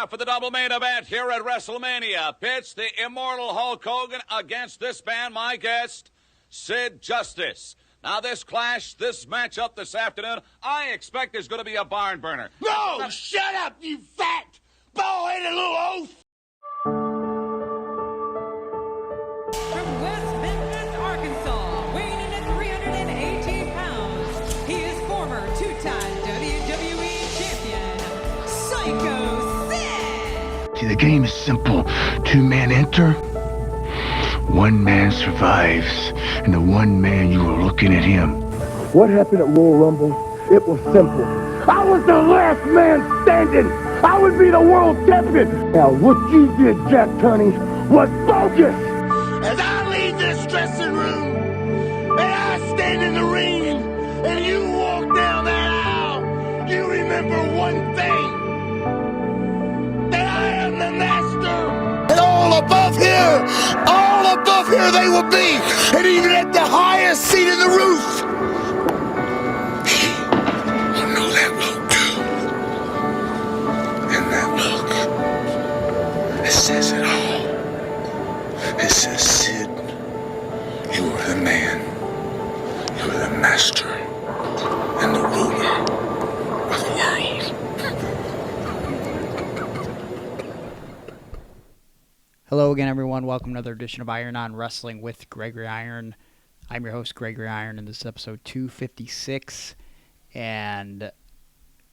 now for the double main event here at WrestleMania. Pits the immortal Hulk Hogan against this man, my guest, Sid Justice. Now, this clash, this matchup this afternoon, I expect is going to be a barn burner. Bro, shut up, you fat, bald-headed little oaf! From West Memphis, Arkansas, weighing in at 318 pounds, he is former two-time WWE champion, Sycho Sid! See, the game is simple. Two men enter, one man survives, and the one man you were looking at him. What happened at Royal Rumble? It was simple. I was the last man standing. I would be the world champion. Now, what you did, Jack Tunney, was bogus. As I leave this dressing room, and I stand in the ring, and you walk down that aisle, you remember one thing, that I am the master. And all above here they will be, and even at the highest seat in the roof. I know that look. And that look, it says it all. It says, Sid, you are the man, you are the master, and the ruler of the world. Hello again, everyone. Welcome to another edition of Iron on Wrestling with Gregory Iron. I'm your host, Gregory Iron, and this is episode 256. And,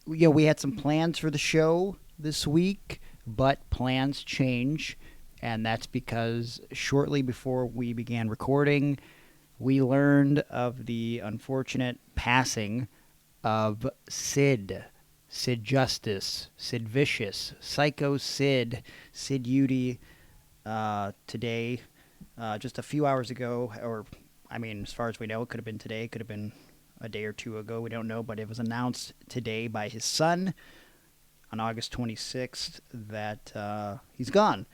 we had some plans for the show this week, but plans change. And that's because shortly before we began recording, we learned of the unfortunate passing of Sid Justice, Sid Vicious, Sycho Sid, Sid Eudy. Today, just a few hours ago, or as far as we know, it could have been today, it could have been a day or two ago, we don't know, but it was announced today by his son on August 26th that he's gone.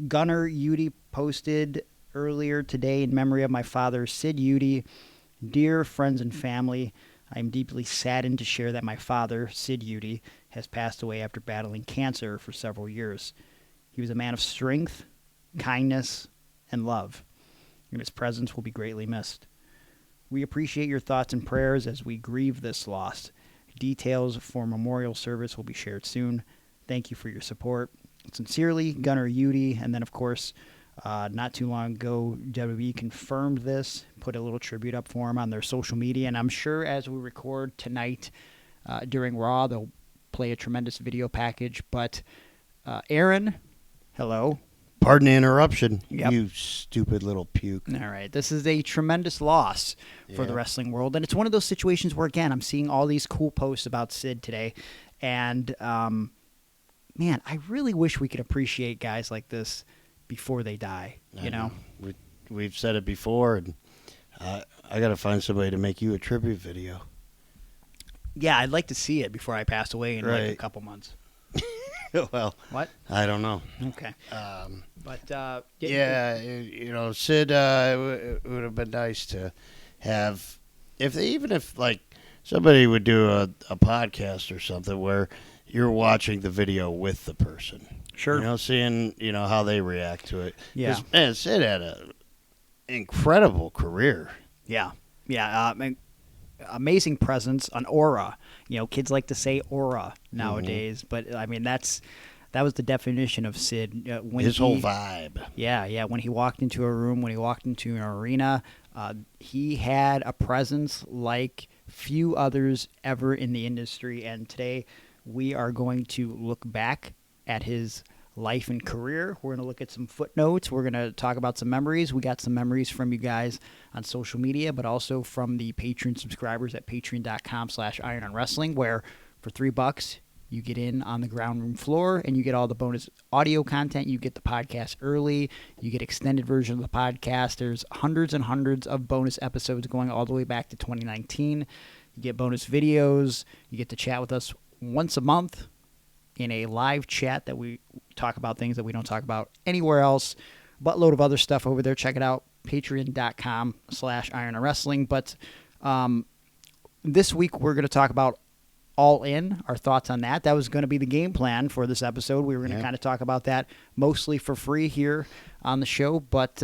Gunnar Eudy posted earlier today in memory of my father, Sid Eudy. Dear friends and family, I am deeply saddened to share that my father, Sid Eudy, has passed away after battling cancer for several years. He was a man of strength, kindness, and love, and his presence will be greatly missed. We appreciate your thoughts and prayers as we grieve this loss. Details for memorial service will be shared soon. Thank you for your support. Sincerely, Gunnar Eudy. And then, of course, not too long ago, WWE confirmed this, put a little tribute up for him on their social media, and I'm sure as we record tonight during Raw, they'll play a tremendous video package. But Aaron... Hello. Pardon the interruption, Yep. You stupid little puke. All right. This is a tremendous loss for the wrestling world. And it's one of those situations where, again, I'm seeing all these cool posts about Sid today. And, man, I really wish we could appreciate guys like this before they die, you know? We've said it before, and I got to find somebody to make you a tribute video. Yeah, I'd like to see it before I pass away in like a couple months. Well, what? I don't know. Okay. Sid, it would have been nice to have, if somebody would do a podcast or something where you're watching the video with the person. Sure. Seeing, how they react to it. Yeah. 'Cause, man, Sid had an incredible career. Yeah. Yeah. Amazing presence, an aura. Kids like to say aura nowadays, but that was the definition of Sid. His whole vibe. Yeah. When he walked into a room, when he walked into an arena, he had a presence like few others ever in the industry. And today we are going to look back at his life and career. We're going to look at some footnotes. We're going to talk about some memories. We got some memories from you guys on social media, but also from the Patreon subscribers at patreon.com/irononwrestling, where for $3 you get in on the ground room floor and you get all the bonus audio content. You get the podcast early. You get extended version of the podcast. There's hundreds and hundreds of bonus episodes going all the way back to 2019. You get bonus videos. You get to chat with us once a month in a live chat that we talk about things that we don't talk about anywhere else. Buttload of other stuff over there. Check it out. Patreon.com/irononwrestling. But this week we're going to talk about All In, our thoughts on that. That was going to be the game plan for this episode. We were going to kind of talk about that mostly for free here on the show, but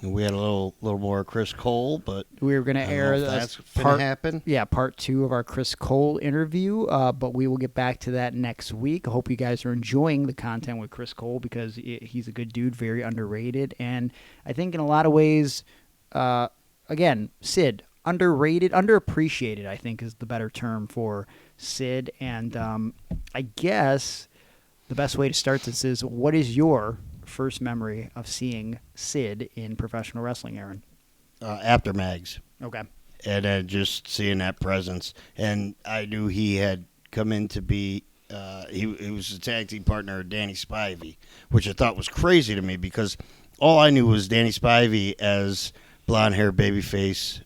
we had a little more Chris Cole, but we were going to air that's going to happen. Yeah, part 2 of our Chris Cole interview, but we will get back to that next week. I hope you guys are enjoying the content with Chris Cole because he's a good dude, very underrated, and I think in a lot of ways, again, Sid, underrated, underappreciated, I think is the better term for Sid. And I guess the best way to start this is, what is your first memory of seeing Sid in professional wrestling, Aaron? After Mags. Okay. And then just seeing that presence. And I knew he had come in to be, he was a tag team partner of Danny Spivey, which I thought was crazy to me because all I knew was Danny Spivey as blonde hair babyface,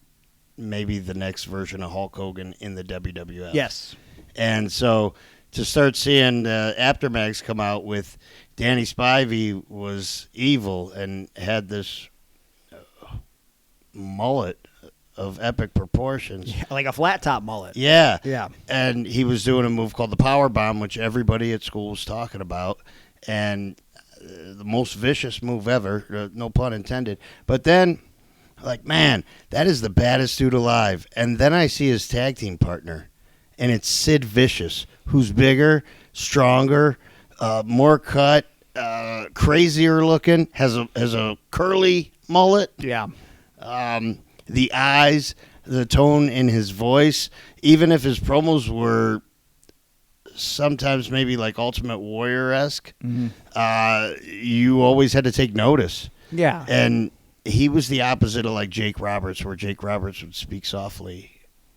maybe the next version of Hulk Hogan in the WWF. Yes. And so to start seeing Aftermags come out with Danny Spivey was evil and had this mullet of epic proportions. Yeah, like a flat top mullet. Yeah. Yeah. And he was doing a move called the Power Bomb, which everybody at school was talking about. And the most vicious move ever, no pun intended. But then, like, man, that is the baddest dude alive. And then I see his tag team partner, and it's Sid Vicious, who's bigger, stronger, more cut, crazier looking, has a curly mullet. Yeah. The eyes, the tone in his voice, even if his promos were sometimes maybe like Ultimate Warrior-esque, you always had to take notice. Yeah. And he was the opposite of like Jake Roberts, where Jake Roberts would speak softly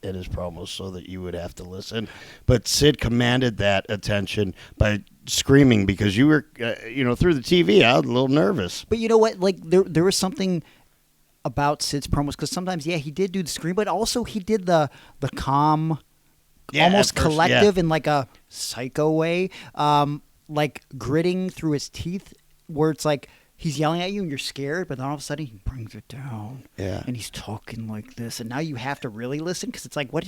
in his promos so that you would have to listen. But Sid commanded that attention by screaming because you were, through the TV, I was a little nervous. But you know what? Like there was something about Sid's promos because sometimes, he did do the scream, but also he did the calm, almost collective in like a psycho way, like gritting through his teeth, where it's like he's yelling at you and you're scared, but then all of a sudden he brings it down. Yeah. And he's talking like this, and now you have to really listen because it's like, what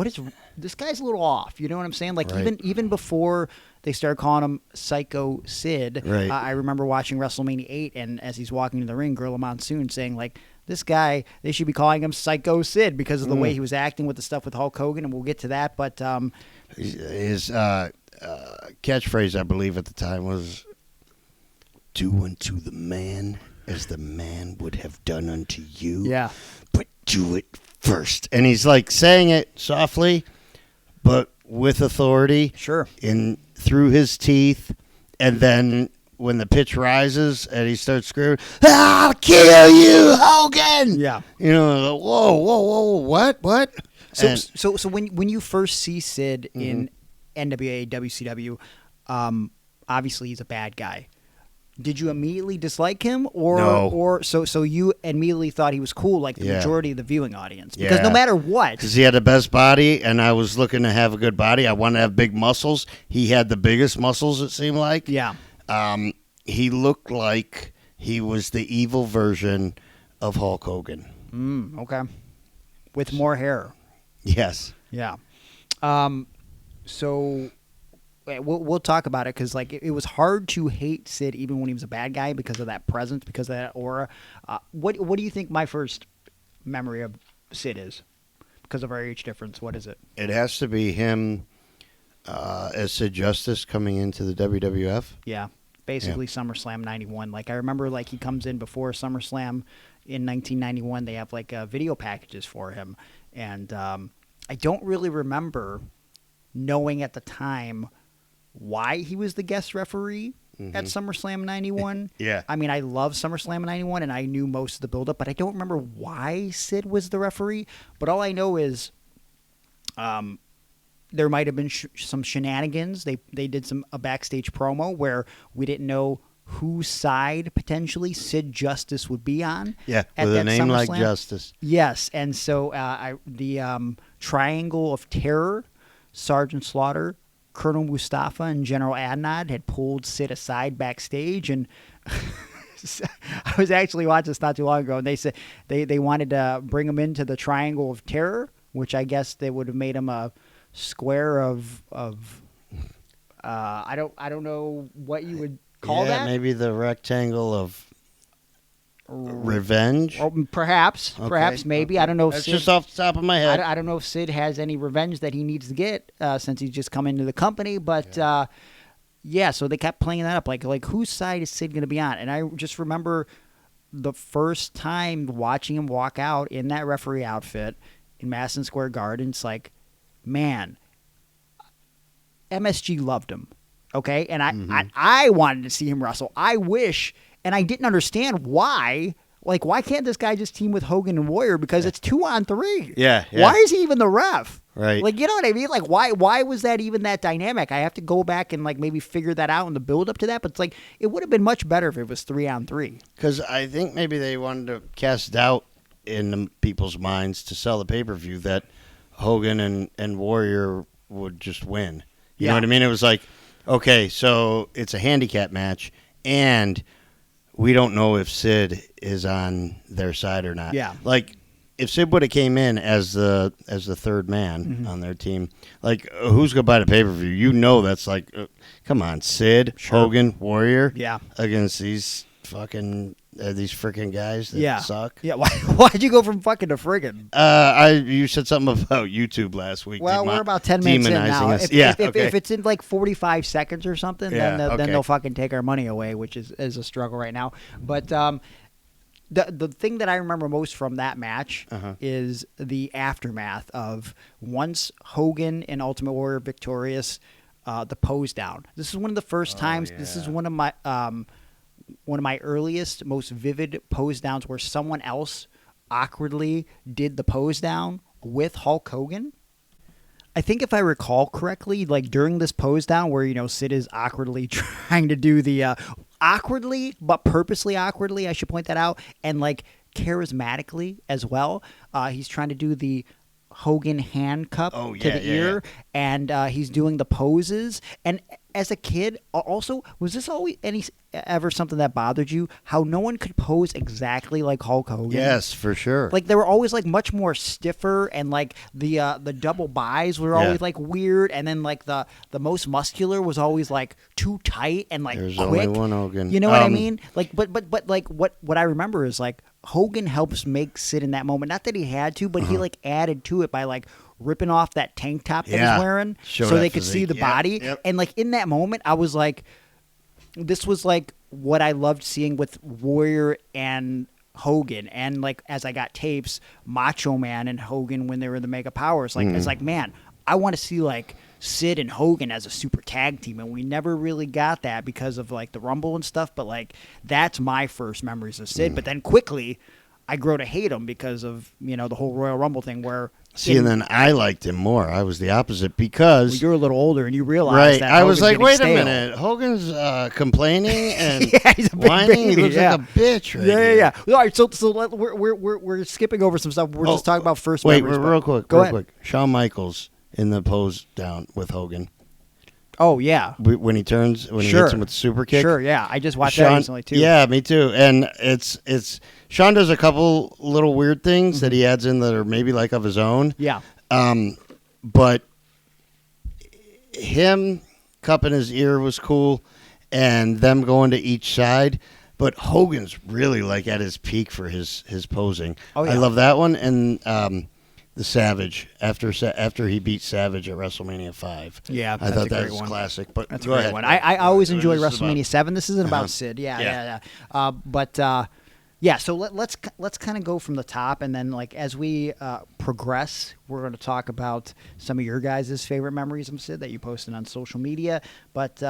is this guy's a little off? You know what I'm saying? Like even before they started calling him Sycho Sid, I remember watching WrestleMania 8, and as he's walking to the ring, Gorilla Monsoon saying like, this guy, they should be calling him Sycho Sid because of the way he was acting with the stuff with Hulk Hogan, and we'll get to that. But his catchphrase, I believe, at the time was, "Do unto the man as the man would have done unto you. Yeah. But do it first." And he's like saying it softly, but with authority. Sure. Through his teeth, and then when the pitch rises and he starts screaming, "I'll kill you, Hogan!" Yeah. Whoa, what? So when you first see Sid in NWA, WCW, obviously he's a bad guy. Did you immediately dislike him, or so you immediately thought he was cool, like the majority of the viewing audience? Because no matter what, because he had the best body, and I was looking to have a good body. I wanted to have big muscles. He had the biggest muscles, it seemed like. Yeah. He looked like he was the evil version of Hulk Hogan. Okay. With more hair. Yes. Yeah. So we'll talk about it because like it was hard to hate Sid even when he was a bad guy because of that presence, because of that aura. What do you think my first memory of Sid is? Because of our age difference, what is it? It has to be him as Sid Justice coming into the WWF. Yeah. Basically SummerSlam 91. Like I remember like he comes in before SummerSlam in 1991. They have like video packages for him. And I don't really remember knowing at the time why he was the guest referee at SummerSlam 91. Yeah. I mean, I love SummerSlam 91, and I knew most of the build-up, but I don't remember why Sid was the referee. But all I know is there might have been some shenanigans. They did a backstage promo where we didn't know whose side potentially Sid Justice would be on. Yeah, with a name like SummerSlam. Justice. Yes, and so the Triangle of Terror, Sergeant Slaughter, Colonel Mustafa, and General Adnad had pulled Sid aside backstage, and I was actually watching this not too long ago, and they said they wanted to bring him into the Triangle of Terror, which I guess they would have made him a square of I don't know what you would call that. Maybe the rectangle of revenge. Or perhaps, maybe. I don't know if That's Sid, just off the top of my head. I don't know if Sid has any revenge that he needs to get since he's just come into the company. But so they kept playing that up, like whose side is Sid going to be on? And I just remember the first time watching him walk out in that referee outfit in Madison Square Garden. It's like, man, MSG loved him, okay? And I wanted to see him wrestle. I wish, and I didn't understand why. Like, why can't this guy just team with Hogan and Warrior? Because it's 2-on-3. Yeah. Why is he even the ref? Right. Like, you know what I mean? Like, why was that even that dynamic? I have to go back and, like, maybe figure that out in the build-up to that. But it's like, it would have been much better if it was 3-on-3. Because I think maybe they wanted to cast doubt in the people's minds to sell the pay-per-view that Hogan and Warrior would just win. You know what I mean? It was like, okay, so it's a handicap match, and we don't know if Sid is on their side or not. Yeah. Like, if Sid would have came in as the third man on their team, like, who's going to buy the pay-per-view? You know that's like, come on, Sid, Hogan, Warrior, against these fucking these freaking guys that suck. Yeah, why'd you go from fucking to friggin'? You said something about YouTube last week. Well, we're about 10 minutes in now. Us. If it's in like 45 seconds or something, then okay. they'll fucking take our money away, which is a struggle right now. But the thing that I remember most from that match is the aftermath of once Hogan and Ultimate Warrior victorious, the pose down. This is one of the first times. This is one of my earliest, most vivid pose downs where someone else awkwardly did the pose down with Hulk Hogan. I think if I recall correctly, like during this pose down where, you know, Sid is awkwardly trying to do the awkwardly, but purposely awkwardly, I should point that out, and like charismatically as well. He's trying to do the Hogan hand cup to the ear, and he's doing the poses. And as a kid, also, was this always ever something that bothered you? How no one could pose exactly like Hulk Hogan? Yes, for sure. Like they were always like much more stiffer, and like the double buys were always like weird, and then like the most muscular was always like too tight and like There's quick. only one Hogan. You know what I mean? Like, but like what I remember is like Hogan helps make Sid in that moment. Not that he had to, but he like added to it by like ripping off that tank top that he's wearing so they could see the body. Yep. And like in that moment, I was like, this was like what I loved seeing with Warrior and Hogan. And like as I got tapes, Macho Man and Hogan when they were the Mega Powers, like it's like, man, I want to see like Sid and Hogan as a super tag team, and we never really got that because of like the Rumble and stuff. But like that's my first memories of Sid. But then quickly I grow to hate him because of, you know, the whole Royal Rumble thing where and then I liked him more. I was the opposite because you're a little older and you realize that I was like, wait stale. a minute, Hogan's complaining and he's a big whining. baby, He looks like a bitch. Right Yeah. All right, so we're skipping over some stuff. We're just talking about first. Wait, memories, real quick. Go ahead. Quick. Shawn Michaels in the pose down with Hogan. Oh yeah, when he turns, he hits him with the super kick. Sure, yeah, I just watched that recently too. Yeah, me too. And it's Shawn does a couple little weird things that he adds in that are maybe like of his own. Yeah. But him cupping his ear was cool, and them going to each side. But Hogan's really like at his peak for his posing. Oh yeah, I love that one. And the Savage after he beat Savage at WrestleMania 5. Yeah, I thought that was one. classic. But that's go a great ahead. one. I always enjoy This is WrestleMania about- 7. This isn't about Sid. Yeah. So let's kind of go from the top, and then like as we progress, we're going to talk about some of your guys' favorite memories of Sid that you posted on social media. But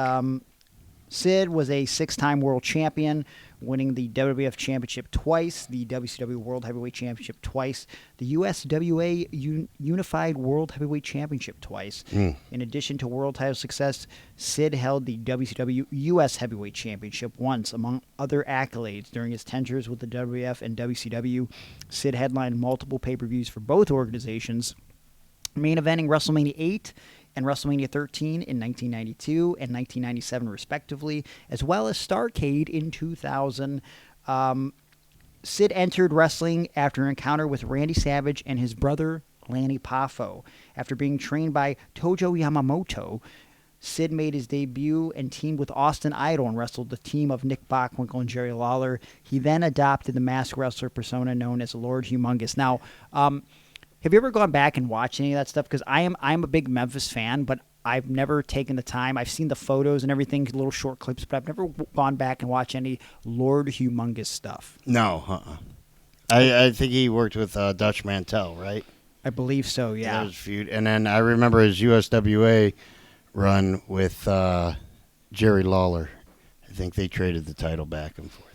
Sid was a 6-time world champion, winning the WWF Championship twice, the WCW World Heavyweight Championship twice, the USWA Unified World Heavyweight Championship twice. In addition to world title success, Sid held the WCW US Heavyweight Championship once, among other accolades. During his tenures with the WWF and WCW, Sid headlined multiple pay-per-views for both organizations, main eventing WrestleMania 8 and WrestleMania 13 in 1992 and 1997, respectively, as well as Starrcade in 2000. Sid entered wrestling after an encounter with Randy Savage and his brother Lanny Poffo. After being trained by Tojo Yamamoto, Sid made his debut and teamed with Austin Idol and wrestled the team of Nick Bockwinkel and Jerry Lawler. He then adopted the masked wrestler persona known as Lord Humongous. Now, have you ever gone back and watched any of that stuff? Because I'm a big Memphis fan, but I've never taken the time. I've seen the photos and everything, little short clips, but I've never gone back and watched any Lord Humongous stuff. No, I think he worked with Dutch Mantel, right? I believe so, yeah. That was a feud. And then I remember his USWA run with Jerry Lawler. I think they traded the title back and forth.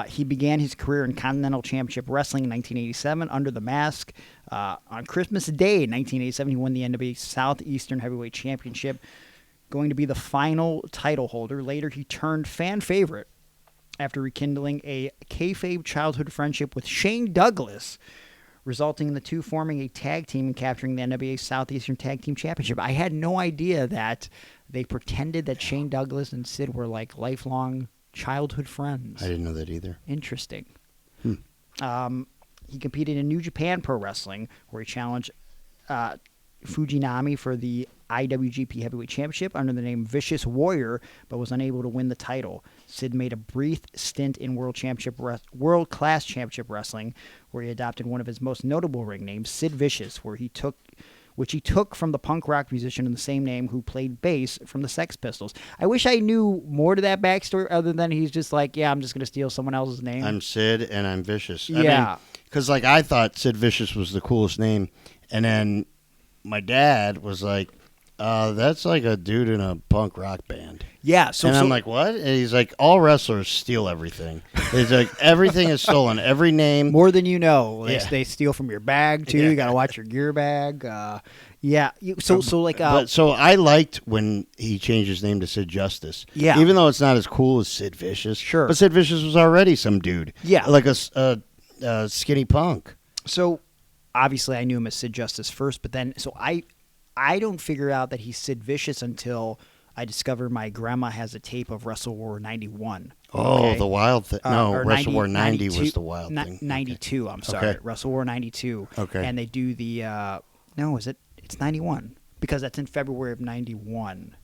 He began his career in Continental Championship Wrestling in 1987 under the mask. On Christmas Day in 1987, he won the NWA Southeastern Heavyweight Championship, going to be the final title holder. Later, he turned fan favorite after rekindling a kayfabe childhood friendship with Shane Douglas, resulting in the two forming a tag team and capturing the NWA Southeastern Tag Team Championship. I had no idea that they pretended that Shane Douglas and Sid were like lifelong childhood friends. I didn't know that either. Interesting. He competed in New Japan Pro Wrestling, where he challenged Fujinami for the IWGP Heavyweight Championship under the name Vicious Warrior, but was unable to win the title. Sid made a brief stint in World Class Championship Wrestling, where he adopted one of his most notable ring names, Sid Vicious, which he took from the punk rock musician in the same name who played bass from the Sex Pistols. I wish I knew more to that backstory other than he's just like, yeah, I'm just going to steal someone else's name. I'm Sid and I'm Vicious. Yeah. Because I thought Sid Vicious was the coolest name, and then my dad was like, that's like a dude in a punk rock band. Yeah. I'm like, what? And he's like, all wrestlers steal everything. He's like, everything is stolen. Every name. More than you know. They Yeah. steal from your bag, too. Yeah. You got to watch your gear bag. Yeah. So I liked when he changed his name to Sid Justice. Yeah. Even though it's not as cool as Sid Vicious. Sure. But Sid Vicious was already some dude. Yeah. Like a skinny punk. So, obviously, I knew him as Sid Justice first, but then, so I don't figure out that he's Sid Vicious until I discover my grandma has a tape of Wrestle War 91. Oh, okay? the wild thing. No, Or Wrestle War 90 92 was the wild thing. 92, I'm sorry. Okay. Wrestle War 92. Okay. And they do the, no, is it? It's 91. Because that's in February of 91.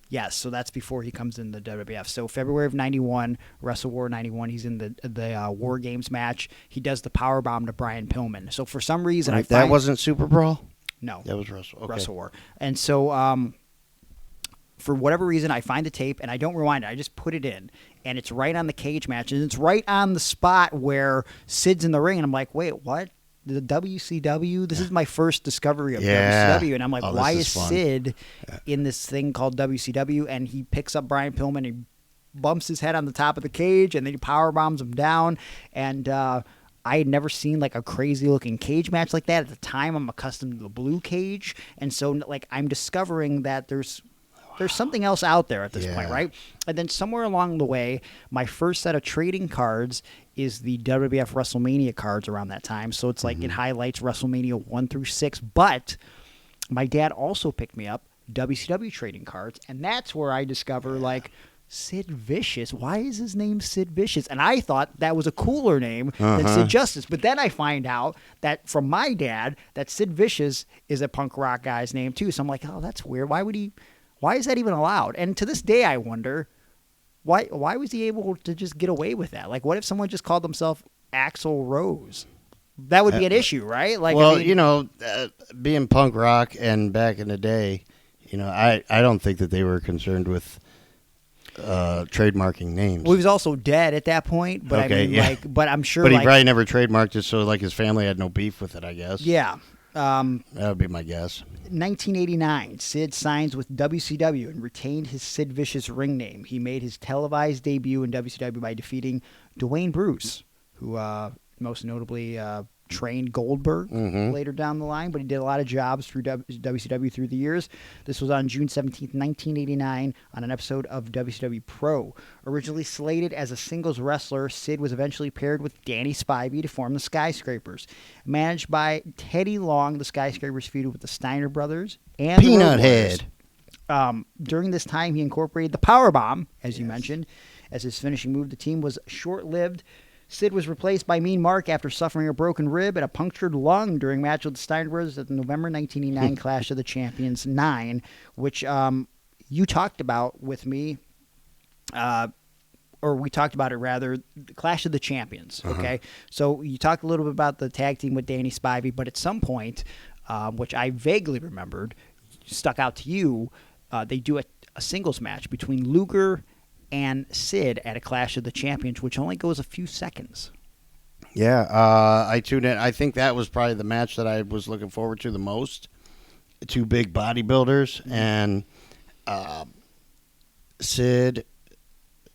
Yes, so that's before he comes in the WWF. So February of 91, Wrestle War 91, he's in the War Games match. He does the powerbomb to Brian Pillman. So for some reason, Right, that wasn't Super Brawl? No. That was Wrestle. Okay. Wrestle War. And so for whatever reason, I find the tape, and I don't rewind it. I just put it in, and it's right on the cage match, and it's right on the spot where Sid's in the ring, and I'm like, wait, what? The WCW? This is my first discovery of WCW, and I'm like, why is Sid in this thing called WCW? And he picks up Brian Pillman, and he bumps his head on the top of the cage, and then he power bombs him down, and I had never seen like a crazy looking cage match like that. At the time, I'm accustomed to the blue cage, and so like I'm discovering that there's something else out there at this point, right? And then somewhere along the way, my first set of trading cards is the WWF WrestleMania cards around that time. So it's like it highlights WrestleMania 1 through 6. But my dad also picked me up WCW trading cards, and that's where I discover like Sid Vicious. Why is his name Sid Vicious? And I thought that was a cooler name than Sid Justice. But then I find out that from my dad that Sid Vicious is a punk rock guy's name too. So I'm like, oh, that's weird. Why is that even allowed? And to this day, I wonder, why was he able to just get away with that? Like, what if someone just called themselves Axl Rose? That would be an issue, right? Like, well, I mean, being punk rock and back in the day, I don't think that they were concerned with trademarking names. well, he was also dead at that point, but Okay, I mean, yeah. but I'm sure, But he like, probably never trademarked it, so like his family had no beef with it, I guess. yeah. That would be my guess. 1989, Sid signs with WCW and retained his Sid Vicious ring name. He made his televised debut in WCW by defeating Dwayne Bruce, who most notably trained Goldberg later down the line, but he did a lot of jobs through WCW through the years. This was on June 17th, 1989, on an episode of WCW Pro. Originally slated as a singles wrestler, Sid was eventually paired with Danny Spivey to form the Skyscrapers. Managed by Teddy Long, the Skyscrapers feuded with the Steiner Brothers and Peanut the Road Warriors. Head. During this time, he incorporated the Powerbomb, as you mentioned, as his finishing move. The team was short-lived. Sid was replaced by Mean Mark after suffering a broken rib and a punctured lung during match with the Steiner Brothers at the November 1989 Clash of the Champions 9, which you talked about with me, or we talked about it rather, Clash of the Champions, okay? So you talked a little bit about the tag team with Danny Spivey, but at some point, which I vaguely remembered, stuck out to you, they do a singles match between Luger and Sid at a Clash of the Champions, which only goes a few seconds. Yeah, I tuned in. I think that was probably the match that I was looking forward to the most. Two big bodybuilders, and Sid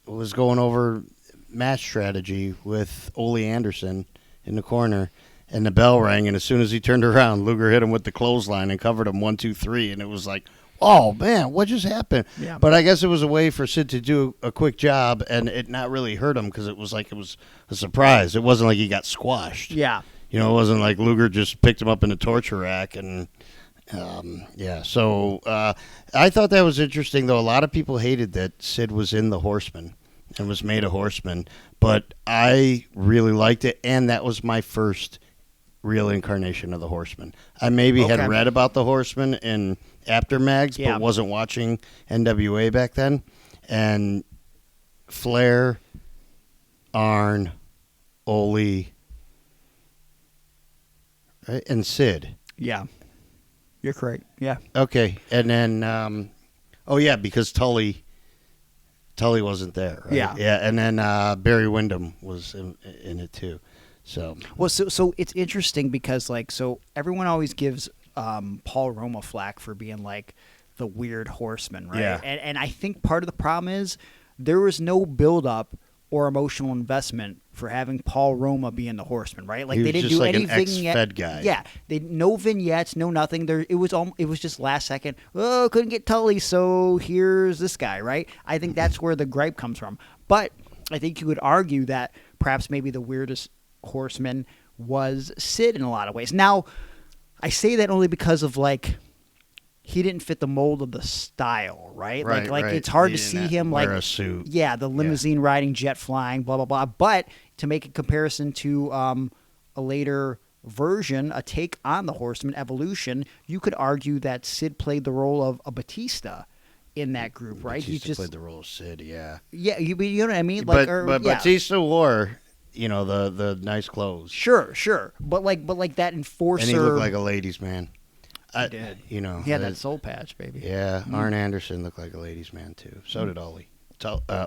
was going over match strategy with Ole Anderson in the corner, and the bell rang, and as soon as he turned around, Luger hit him with the clothesline and covered him 1, 2, 3, and it was like, oh, man, what just happened? Yeah. But I guess it was a way for Sid to do a quick job and it not really hurt him because it was like it was a surprise. It wasn't like he got squashed. Yeah. You know, it wasn't like Luger just picked him up in the torture rack. And, so I thought that was interesting, though. A lot of people hated that Sid was in the Horseman and was made a Horseman. But I really liked it, and that was my first real incarnation of the Horseman. I maybe had read about the Horseman in after mags, but wasn't watching NWA back then. And Flair, Arn, Ole, right? And Sid. Yeah. You're correct. Yeah. Okay. And then, because Tully wasn't there, right? Yeah. Yeah. And then Barry Windham was in it too. So it's interesting because everyone always gives Paul Roma flack for being like the weird horseman, right? Yeah. And I think part of the problem is there was no build up or emotional investment for having Paul Roma being the horseman, right? Like he they was didn't just do like any an ex-Fed guy. Yeah, they no vignettes, no nothing. It was just last second. Oh, couldn't get Tully, so here's this guy, right? I think that's where the gripe comes from. But I think you could argue that perhaps maybe the weirdest horseman was Sid in a lot of ways. Now, I say that only because of he didn't fit the mold of the style, right? Right. It's hard He to didn't see him wear a suit. Yeah, the limousine riding, jet flying, blah blah blah. But to make a comparison to a later version, a take on the Horseman Evolution, you could argue that Sid played the role of a Batista in that group, right? He just played the role of Sid, yeah. Yeah, you know what I mean? But Batista wore, the nice clothes. Sure. But that enforcer. And he looked like a ladies' man. He did. He had that soul patch, baby. Yeah, Arn Anderson looked like a ladies' man too. So did Ole.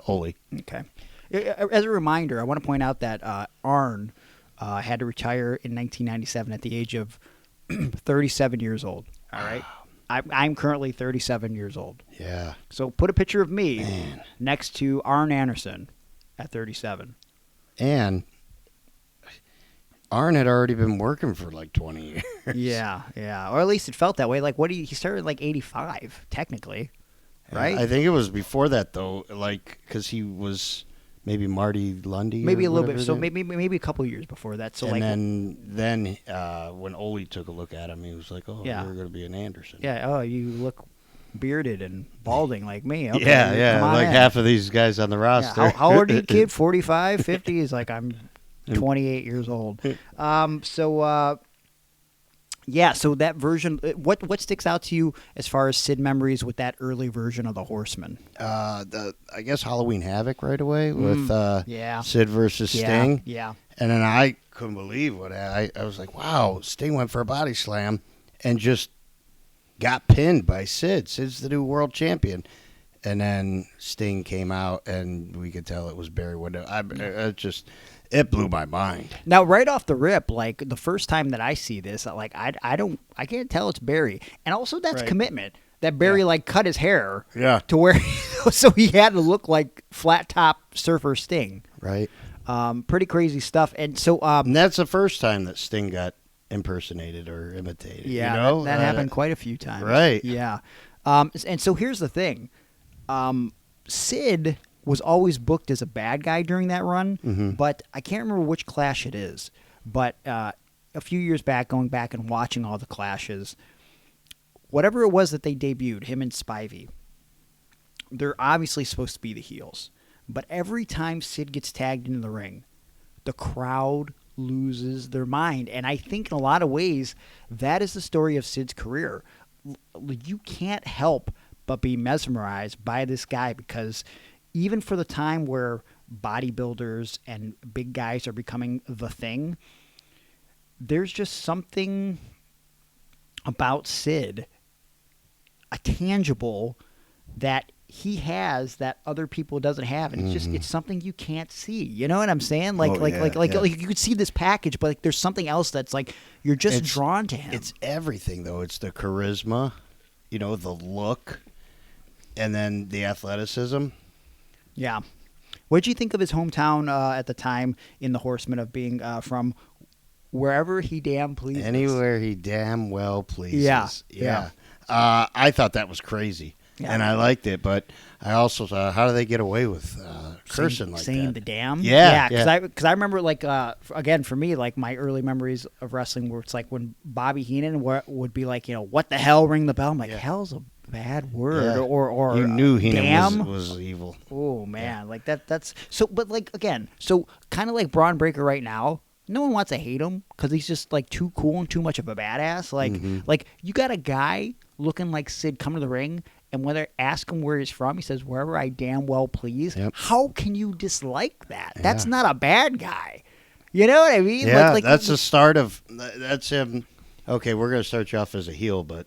Ole. Okay. As a reminder, I want to point out that Arn had to retire in 1997 at the age of 37 years old. All right. I'm currently 37 years old. Yeah. So put a picture of me next to Arn Anderson at 37. And Arn had already been working for 20 years. Yeah. Or at least it felt that way. He started 85, technically, right? I think it was before that, though, because he was maybe Marty Lundy. Maybe a little bit. So maybe a couple years before that. So and then when Ole took a look at him, he was like, "Oh, you're going to be an Anderson." Yeah. Oh, you look bearded and balding like me. Okay, yeah. Like half of these guys on the roster. Yeah. How old are you, kid? 45, 50? He's like, I'm 28 years old. So that version, what sticks out to you as far as Sid memories with that early version of the Horseman? I guess Halloween Havoc right away with Sid versus Sting. Yeah. And then I couldn't believe what I was like, wow, Sting went for a body slam and just got pinned by Sid. Sid's the new world champion. And then Sting came out, and we could tell it was Barry Windham. It blew my mind. Now, right off the rip, the first time that I see this, I can't tell it's Barry. And also that's commitment. That Barry cut his hair to where so he had to look like flat top surfer Sting. Right. Pretty crazy stuff. And so and that's the first time that Sting got impersonated or imitated. Yeah, that happened quite a few times. Right. Yeah. And so here's the thing. Sid was always booked as a bad guy during that run, but I can't remember which Clash it is. But a few years back, going back and watching all the Clashes, whatever it was that they debuted, him and Spivey, they're obviously supposed to be the heels. But every time Sid gets tagged into the ring, the crowd loses their mind. And I think in a lot of ways, that is the story of Sid's career. You can't help but be mesmerized by this guy, because even for the time where bodybuilders and big guys are becoming the thing, there's just something about Sid, a tangible, that he has that other people doesn't have, and it's something you can't see. You know what I'm saying? Like you could see this package, but like there's something else that's like you're just drawn to him. It's everything though. It's the charisma, the look, and then the athleticism. Yeah. What did you think of his hometown at the time in the Horsemen, of being from wherever he damn pleases? Anywhere he damn well pleases. Yeah. I thought that was crazy. Yeah. And I liked it, but I also thought, how do they get away with cursing like saying that? the damn? Yeah. Because I remember, like, again, for me, like, my early memories of wrestling where it's like when Bobby Heenan would be like, what the hell, ring the bell? I'm like, hell's a bad word. Yeah. Or you knew Heenan damn was evil. Oh, man. Like, that's so, but, like, again, so kind of like Braun Breaker right now. No one wants to hate him because he's just like too cool and too much of a badass. Like you got a guy looking like Sid come to the ring, and when they ask him where he's from, he says, wherever I damn well please. Yep. How can you dislike that? Yeah. That's not a bad guy. You know what I mean? Yeah, like, that's the start of, that's him. Okay, we're going to start you off as a heel, but,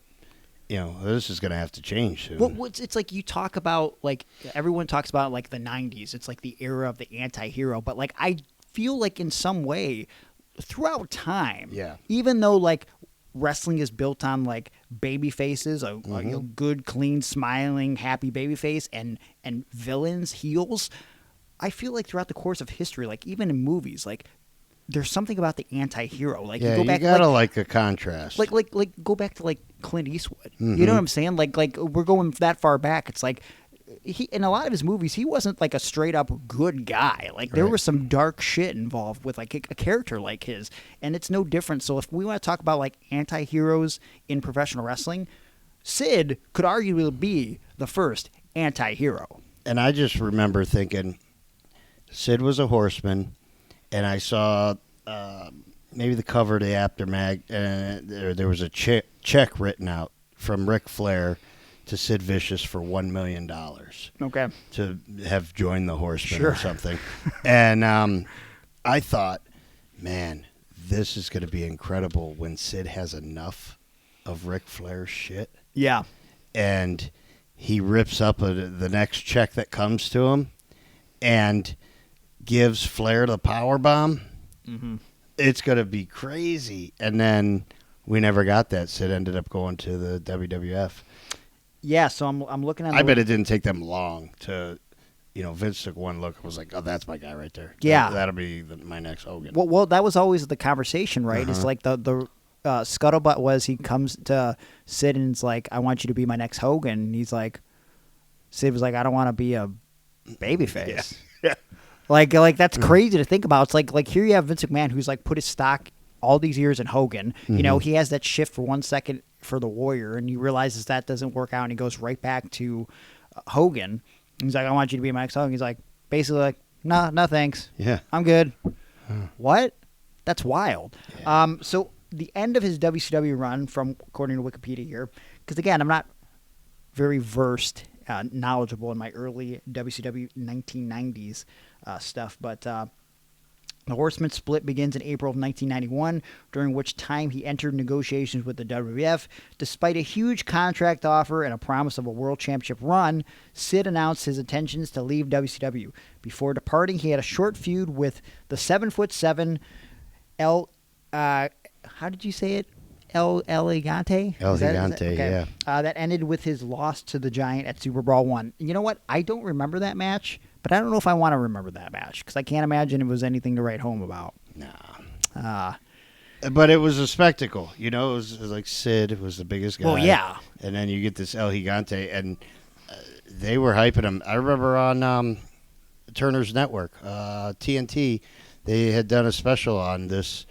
this is going to have to change soon. Well, it's like you talk about, like, everyone talks about, like, the 90s. It's like the era of the anti-hero. But, like, I feel like in some way throughout time, even though, like, wrestling is built on like baby faces, a good, clean, smiling, happy baby face, and villains, heels. I feel like throughout the course of history, like even in movies, like there's something about the anti-hero. Like you go back, you gotta like a contrast. Like go back to like Clint Eastwood. You know what I'm saying? Like we're going that far back. It's like he, in a lot of his movies, he wasn't like a straight up good guy. Like there was some dark shit involved with like a character like his, and it's no different. So if we want to talk about like anti-heroes in professional wrestling, Sid could arguably be the first anti-hero. And I just remember thinking, Sid was a horseman, and I saw maybe the cover of the Aftermag, and there was a check written out from Ric Flair to Sid Vicious for $1 million. Okay. To have joined the Horsemen or something. And I thought, man, this is going to be incredible when Sid has enough of Ric Flair's shit. Yeah. And he rips up the next check that comes to him and gives Flair the power bomb. Mm-hmm. It's going to be crazy. And then we never got that. Sid ended up going to the WWF. Yeah, so I'm looking at. I bet it didn't take them long to, Vince took one look and was like, "Oh, that's my guy right there." Yeah, that'll be my next Hogan. Well, that was always the conversation, right? It's like the scuttlebutt was he comes to Sid and it's like, "I want you to be my next Hogan." And he's like, Sid was like, "I don't want to be a babyface." Yeah. Like that's crazy to think about. It's like here you have Vince McMahon who's like put his stock all these years in Hogan. He has that shift for 1 second for the Warrior, and he realizes that doesn't work out, and he goes right back to Hogan. He's like, "I want you to be my next Hogan." He's like, basically like, "No, thanks. Yeah, I'm good." What? That's wild. Yeah. So the end of his WCW run, from according to Wikipedia here, because again, I'm not very versed, knowledgeable in my early WCW 1990s stuff, but. The Horsemen split begins in April of 1991, during which time he entered negotiations with the WWF. Despite a huge contract offer and a promise of a world championship run, Sid announced his intentions to leave WCW. Before departing, he had a short feud with the 7'7" how did you say it? El Gigante? El Gigante, okay. That ended with his loss to the Giant at Super Brawl 1. You know what? I don't remember that match. But I don't know if I want to remember that match because I can't imagine it was anything to write home about. Nah. But it was a spectacle. It was like Sid was the biggest guy. Well, yeah. And then you get this El Gigante, and they were hyping him. I remember on Turner's Network, TNT, they had done a special on this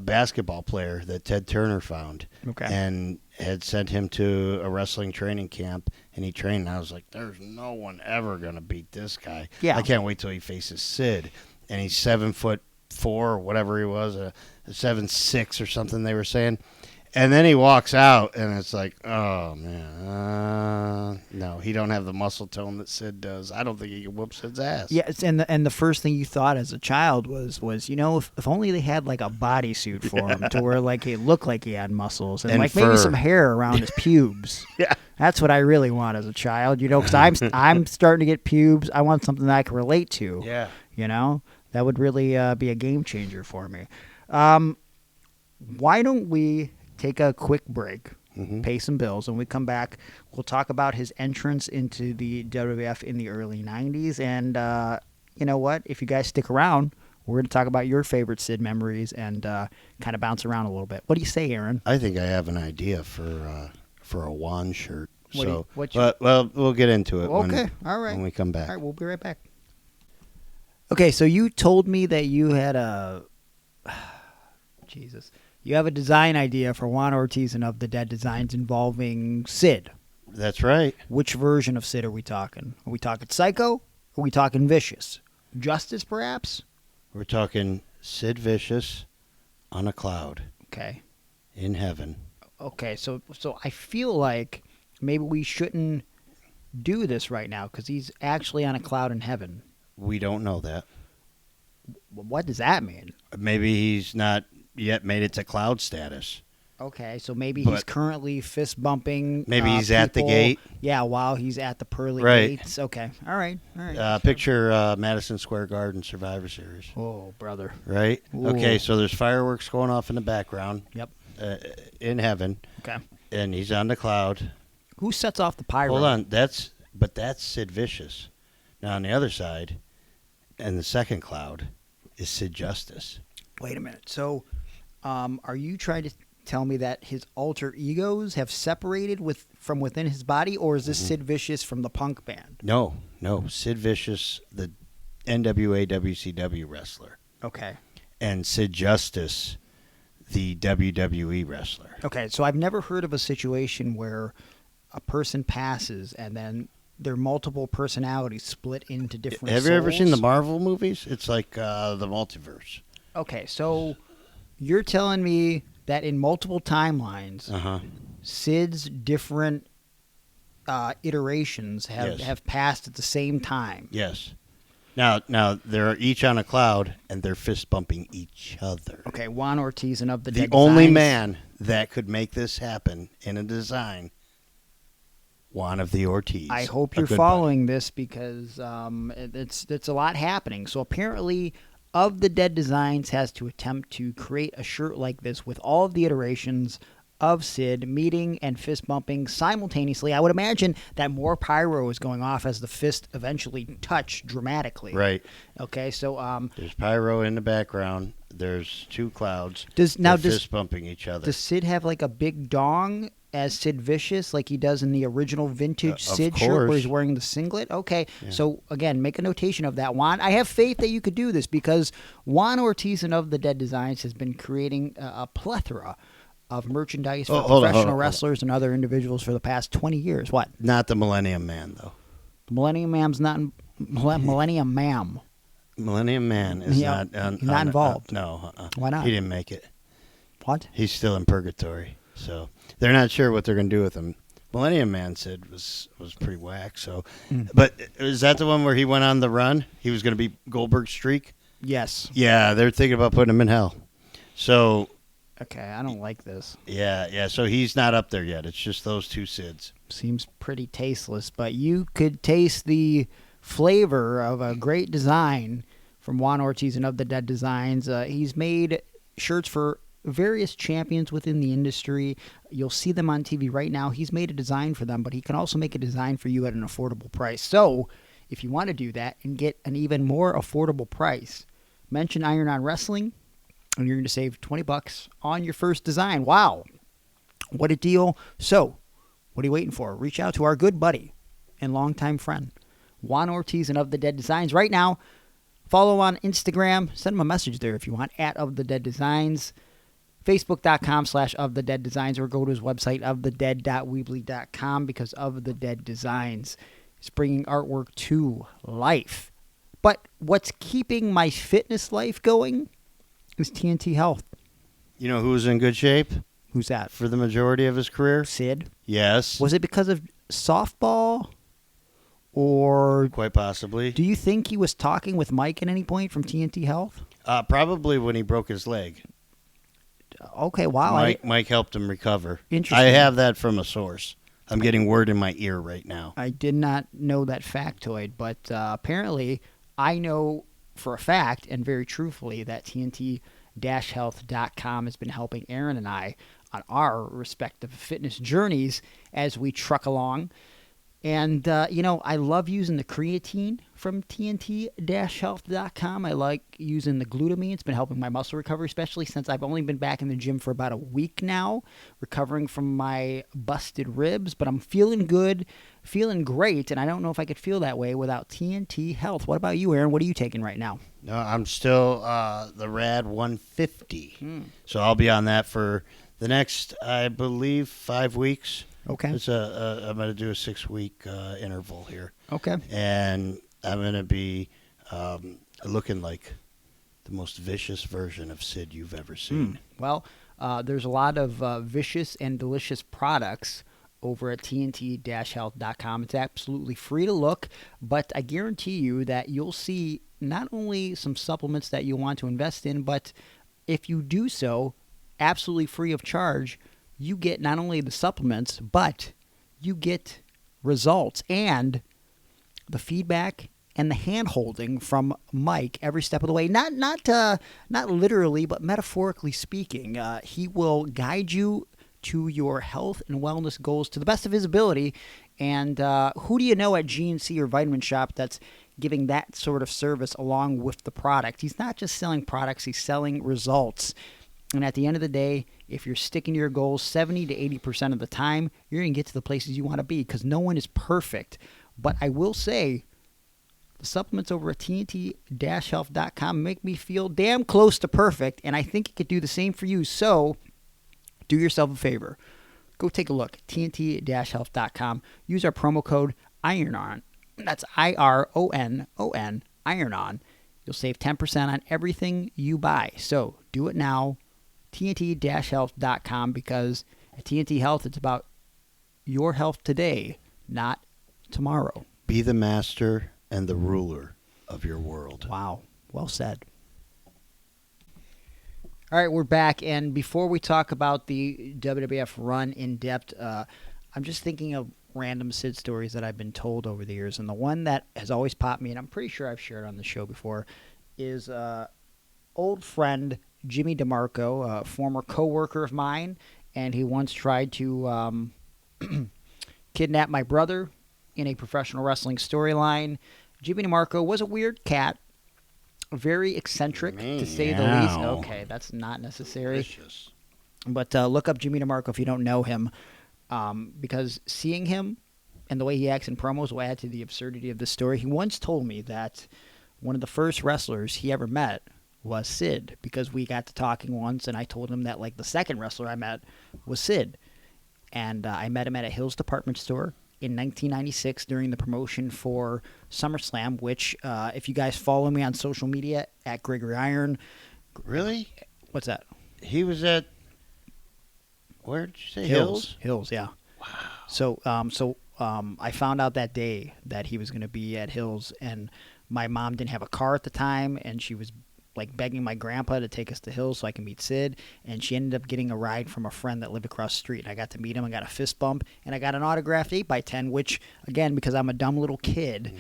basketball player that Ted Turner found. Okay. And had sent him to a wrestling training camp, and he trained, and I was like, there's no one ever going to beat this guy. Yeah. I can't wait till he faces Sid. And he's 7'8", or whatever he was, a 7'6" or something they were saying. And then he walks out, and it's like, oh, man. No, he don't have the muscle tone that Sid does. I don't think he can whoop Sid's ass. Yeah, and the first thing you thought as a child was if only they had like a bodysuit for him to where like he looked like he had muscles and like fur. maybe some hair around his pubes. Yeah. That's what I really want as a child, because I'm starting to get pubes. I want something that I can relate to. Yeah. That would really be a game changer for me. Why don't we take a quick break, pay some bills, and we come back, we'll talk about his entrance into the WWF in the early 90s, and you know what? If you guys stick around, we're going to talk about your favorite Sid memories and kind of bounce around a little bit. What do you say, Aaron? I think I have an idea for a Juan shirt. Well, we'll get into it when we come back. All right, we'll be right back. Okay, so you told me that you had you have a design idea for Juan Ortiz and Of the Dead Designs involving Sid. That's right. Which version of Sid are we talking? Are we talking Sycho? Are we talking Vicious? Justice, perhaps? We're talking Sid Vicious on a cloud. Okay. In heaven. Okay, so I feel like maybe we shouldn't do this right now because he's actually on a cloud in heaven. We don't know that. What does that mean? Maybe he's not yet made it to cloud status. Okay, so maybe he's currently fist bumping. Maybe he's at the gate. Yeah, while he's at the pearly gates. Okay, all right. Picture Madison Square Garden Survivor Series. Oh, brother. Right? Ooh. Okay, so there's fireworks going off in the background. Yep. In heaven. Okay. And he's on the cloud. Who sets off the pyro? Hold on, that's Sid Vicious. Now on the other side, and the second cloud, is Sid Justice. Wait a minute. So, are you trying to tell me that his alter egos have separated from within his body, or is this Sid Vicious from the punk band? No. Sid Vicious, the NWA WCW wrestler. Okay. And Sid Justice, the WWE wrestler. Okay, so I've never heard of a situation where a person passes and then their multiple personalities split into different Have souls. you ever seen the Marvel movies? It's like the multiverse. Okay, so you're telling me that in multiple timelines, Sid's different iterations have passed at the same time. Yes. Now they're each on a cloud and they're fist bumping each other. Okay, Juan Ortiz and Of the Dead The only Designs. man that could make this happen in a design, Juan of the Ortiz. I hope you're following this because it's a lot happening. So apparently, Of the Dead Designs has to attempt to create a shirt like this with all of the iterations of Sid meeting and fist bumping simultaneously. I would imagine that more pyro is going off as the fist eventually touch dramatically. Right. Okay, so there's pyro in the background. There's two clouds. Does fist bumping each other. Does Sid have like a big dong as Sid Vicious like he does in the original vintage Sid shirt where he's wearing the singlet? Okay, So again, make a notation of that, Juan. I have faith that you could do this because Juan Ortiz and Of the Dead Designs has been creating a plethora of merchandise for professional wrestlers and other individuals for the past 20 years. What? Not the Millennium Man, though. Millennium Man's not Millennium Mam. Millennium Man is not involved. No. Why not? He didn't make it. What? He's still in purgatory. So they're not sure what they're going to do with him. Millennium Man Sid was pretty whack. So, But is that the one where he went on the run? He was going to be Goldberg's streak? Yes. Yeah, they're thinking about putting him in hell. So... Okay, I don't like this. Yeah, so he's not up there yet. It's just those two Sids. Seems pretty tasteless, but you could taste the flavor of a great design from Juan Ortiz and Of the Dead Designs. He's made shirts for various champions within the industry. You'll see them on TV right now. He's made a design for them, but he can also make a design for you at an affordable price. So, if you want to do that and get an even more affordable price, mention Iron On Wrestling, and you're going to save $20 on your first design. Wow. What a deal. So, what are you waiting for? Reach out to our good buddy and longtime friend, Juan Ortiz and Of the Dead Designs. Right now, follow on Instagram. Send him a message there if you want, at Of the Dead Designs. Facebook.com/Of the Dead Designs, or go to his website, ofthedead.weebly.com, because Of the Dead Designs is bringing artwork to life. But what's keeping my fitness life going is TNT Health. You know who's in good shape Who's that? for the majority of his career? Sid? Yes. Was it because of softball? Or Quite possibly. do you think he was talking with Mike at any point from TNT Health? Probably when he broke his leg. Okay, wow. Mike helped him recover. Interesting. I have that from a source. I'm getting word in my ear right now. I did not know that factoid, but apparently I know for a fact and very truthfully that TNT-health.com has been helping Aaron and I on our respective fitness journeys as we truck along. And, I love using the creatine from TNT-health.com. I like using the glutamine. It's been helping my muscle recovery, especially since I've only been back in the gym for about a week now, recovering from my busted ribs. But I'm feeling good, feeling great, and I don't know if I could feel that way without TNT Health. What about you, Aaron? What are you taking right now? No, I'm still the Rad 150. So I'll be on that for the next, I believe, 5 weeks. Okay. I'm going to do a 6-week interval here. Okay. And I'm going to be looking like the most vicious version of Sid you've ever seen. Well, there's a lot of vicious and delicious products over at TNT-health.com. It's absolutely free to look, but I guarantee you that you'll see not only some supplements that you'll want to invest in, but if you do so absolutely free of charge, you get not only the supplements, but you get results and the feedback and the hand-holding from Mike every step of the way. Not literally, but metaphorically speaking. He will guide you to your health and wellness goals to the best of his ability. And who do you know at GNC or Vitamin Shop that's giving that sort of service along with the product? He's not just selling products, he's selling results. And at the end of the day, if you're sticking to your goals 70 to 80% of the time, you're going to get to the places you want to be because no one is perfect. But I will say, the supplements over at TNT-health.com make me feel damn close to perfect, and I think it could do the same for you. So do yourself a favor. Go take a look at TNT-health.com. Use our promo code IRONON. That's IRONON, IRONON. You'll save 10% on everything you buy. So do it now. TNT-health.com, because at TNT Health, it's about your health today, not tomorrow. Be the master and the ruler of your world. Wow. Well said. All right, we're back, and before we talk about the WWF run in depth, I'm just thinking of random Sid stories that I've been told over the years, and the one that has always popped me, and I'm pretty sure I've shared on the show before, is old friend Jimmy DeMarco, a former co-worker of mine, and he once tried to kidnap my brother in a professional wrestling storyline. Jimmy DeMarco was a weird cat, very eccentric, to say the least. Okay, that's not necessary. Delicious. But look up Jimmy DeMarco if you don't know him, because seeing him and the way he acts in promos will add to the absurdity of this story. He once told me that one of the first wrestlers he ever met was Sid, because we got to talking once, and I told him that like the second wrestler I met was Sid. And I met him at a Hills department store in 1996 during the promotion for SummerSlam, which if you guys follow me on social media at Gregory Iron. Really? What's that? He was at, where did you say? Hills? Hills, yeah. Wow. So I found out that day that he was going to be at Hills, and my mom didn't have a car at the time, and she was like begging my grandpa to take us to Hills so I can meet Sid, and she ended up getting a ride from a friend that lived across the street, and I got to meet him. I got a fist bump, and I got an autographed 8x10, which, again, because I'm a dumb little kid,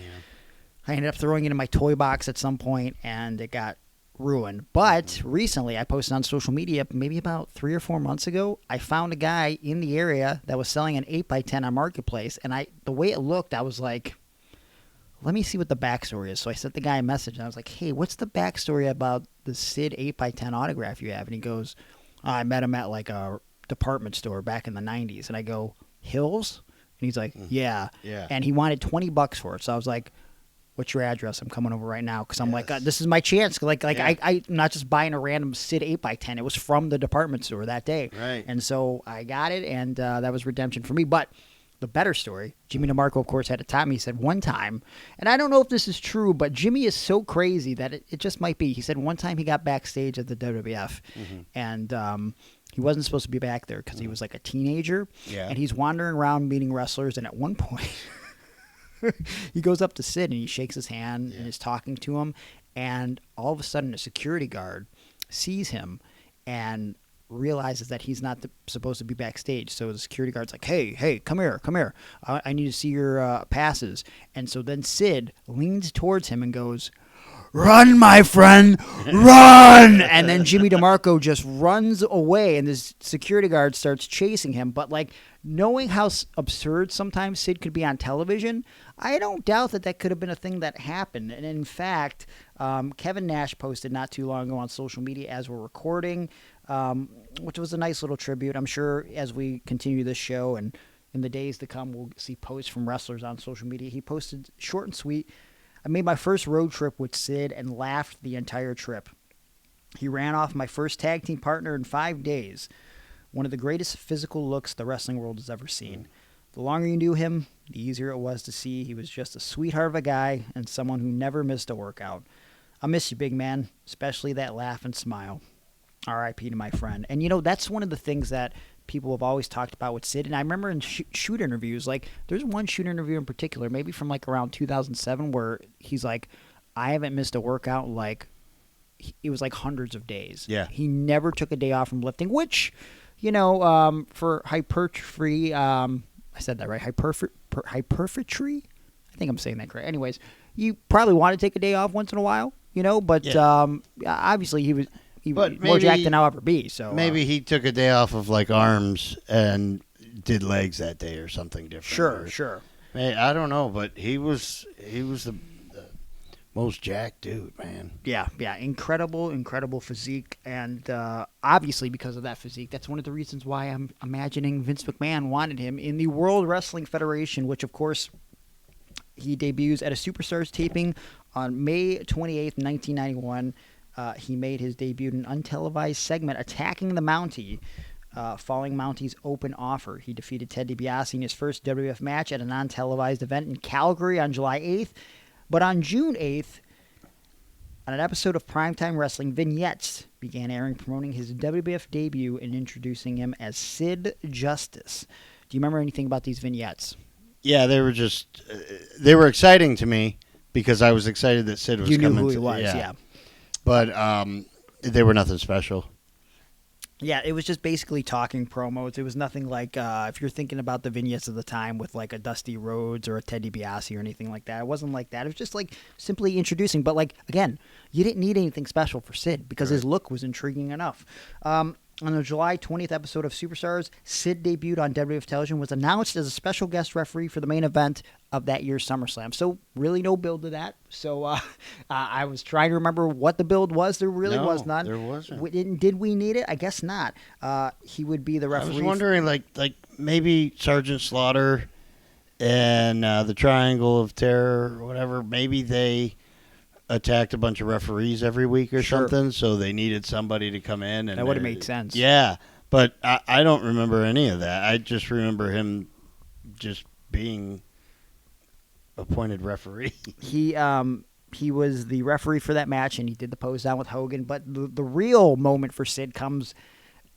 I ended up throwing it in my toy box at some point, and it got ruined. But recently, I posted on social media, maybe about 3 or 4 months ago, I found a guy in the area that was selling an 8x10 on Marketplace, and the way it looked, I was like, let me see what the backstory is. So I sent the guy a message, and I was like, hey, what's the backstory about the Sid 8x10 autograph you have? And he goes, I met him at like a department store back in the 90s. And I go, Hills? And he's like, yeah. And he wanted $20 for it. So I was like, what's your address? I'm coming over right now. Because I'm like, this is my chance. I'm not just buying a random Sid 8x10. It was from the department store that day. Right. And so I got it, and that was redemption for me. But the better story. Jimmy DeMarco, of course, had to top me. He said one time, and I don't know if this is true, but Jimmy is so crazy that it just might be. He said one time he got backstage at the WWF, and he wasn't supposed to be back there because he was like a teenager, and he's wandering around meeting wrestlers, and at one point he goes up to Sid and he shakes his hand and is talking to him, and all of a sudden a security guard sees him and realizes that he's not supposed to be backstage. So the security guard's like, hey, come here. I need to see your passes. And so then Sid leans towards him and goes, "Run, my friend, run!" And then Jimmy DeMarco just runs away, and this security guard starts chasing him. But, like, knowing how absurd sometimes Sid could be on television, I don't doubt that could have been a thing that happened. And, in fact, Kevin Nash posted not too long ago on social media as we're recording, which was a nice little tribute. I'm sure as we continue this show and in the days to come, we'll see posts from wrestlers on social media. He posted short and sweet, "I made my first road trip with Sid and laughed the entire trip. He ran off my first tag team partner in 5 days. One of the greatest physical looks the wrestling world has ever seen. The longer you knew him, the easier it was to see he was just a sweetheart of a guy and someone who never missed a workout. I miss you, big man, especially that laugh and smile. R.I.P. to my friend." And, you know, that's one of the things that people have always talked about with Sid. And I remember in shoot interviews, like, there's one shoot interview in particular, maybe from, like, around 2007, where he's like, "I haven't missed a workout in, like," it was like hundreds of days. Yeah. He never took a day off from lifting, which, you know, for hypertrophy, I said that right, hypertrophy? I think I'm saying that correct. Anyways, you probably want to take a day off once in a while, you know, but obviously he was more jacked than I'll ever be. So maybe he took a day off of, like, arms and did legs that day or something different. Sure. I don't know, but he was the most jacked dude, man. Yeah, incredible physique, and obviously because of that physique, that's one of the reasons why I'm imagining Vince McMahon wanted him in the World Wrestling Federation, which of course he debuts at a Superstars taping on May 28th, 1991. He made his debut in an untelevised segment attacking the Mountie, following Mountie's open offer. He defeated Ted DiBiase in his first WWF match at a non-televised event in Calgary on July 8th. But on June 8th, on an episode of Primetime Wrestling, vignettes began airing promoting his WWF debut and introducing him as Sid Justice. Do you remember anything about these vignettes? Yeah, they were just they were exciting to me because I was excited that Sid was coming. You knew who he was, yeah. But they were nothing special. Yeah, it was just basically talking promos. It was nothing like, if you're thinking about the vignettes of the time with like a Dusty Rhodes or a Ted DiBiase or anything like that. It wasn't like that. It was just like simply introducing. But like, again, you didn't need anything special for Sid because his look was intriguing enough. On the July 20th episode of Superstars, Sid debuted on WWF television, was announced as a special guest referee for the main event of that year's SummerSlam. So really no build to that. So I was trying to remember what the build was. There really was none. There wasn't. Did we need it? I guess not. He would be the referee. I was wondering, like maybe Sergeant Slaughter and the Triangle of Terror or whatever, maybe they attacked a bunch of referees every week or something, so they needed somebody to come in. And that would have made sense. Yeah, but I don't remember any of that. I just remember him just being appointed referee. He was the referee for that match, and he did the pose down with Hogan. But the real moment for Sid comes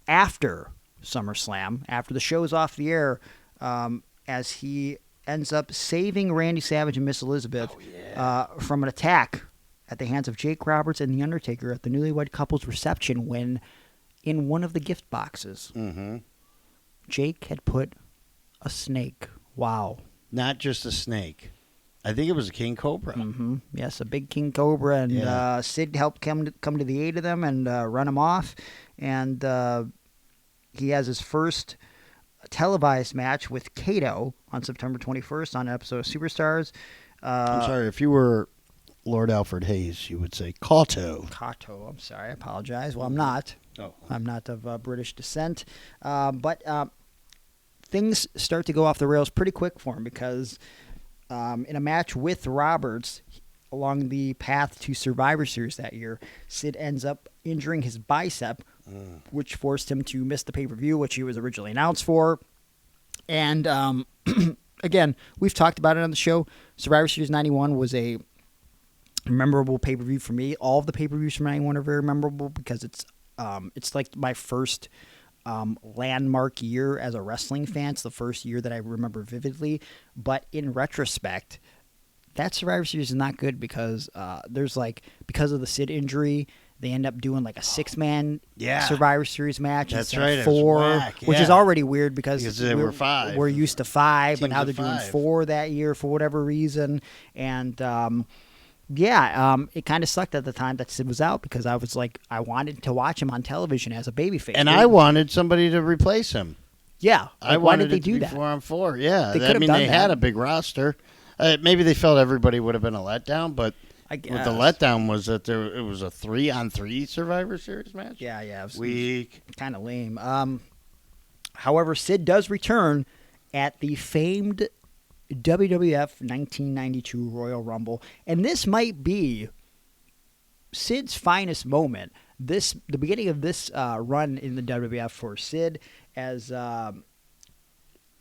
after SummerSlam, after the show's off the air, as he ends up saving Randy Savage and Miss Elizabeth from an attack at the hands of Jake Roberts and The Undertaker at the newlywed couple's reception when, in one of the gift boxes, Jake had put a snake. Wow. Not just a snake. I think it was a king cobra. Mm-hmm. Yes, a big king cobra, and Sid helped come to the aid of them and run him off. And he has his first televised match with Kato on September 21st on an episode of Superstars. I'm sorry, if you were Lord Alfred Hayes, you would say Kato. Kato, I'm sorry, I apologize. Well, I'm not. Oh. I'm not of British descent. But things start to go off the rails pretty quick for him because in a match with Roberts along the path to Survivor Series that year, Sid ends up injuring his bicep, which forced him to miss the pay-per-view, which he was originally announced for. And again, we've talked about it on the show. Survivor Series 91 was a memorable pay-per-view for me. All of the pay-per-views from 91 are very memorable because it's like my first landmark year as a wrestling fan. It's the first year that I remember vividly. But in retrospect, that Survivor Series is not good because because of the Sid injury, they end up doing like a 6-man Survivor Series match. That's instead of right, 4, which is already weird because they were 5. We're used to 5, but Teams now they're of doing 5. 4 that year for whatever reason. And it kind of sucked at the time that Sid was out because I was like, I wanted to watch him on television as a babyface. And I wanted somebody to replace him. Yeah. I why did wanted they it to do be that? 4-on-4. Yeah. They could have done they that. had a big roster. Maybe they felt everybody would have been a letdown, but I what guess. the letdown was that it was a 3-on-3 Survivor Series match. Yeah, it was Weak. kind of lame. However, Sid does return at the famed WWF 1992 Royal Rumble, and this might be Sid's finest moment. The beginning of this run in the WWF for Sid, as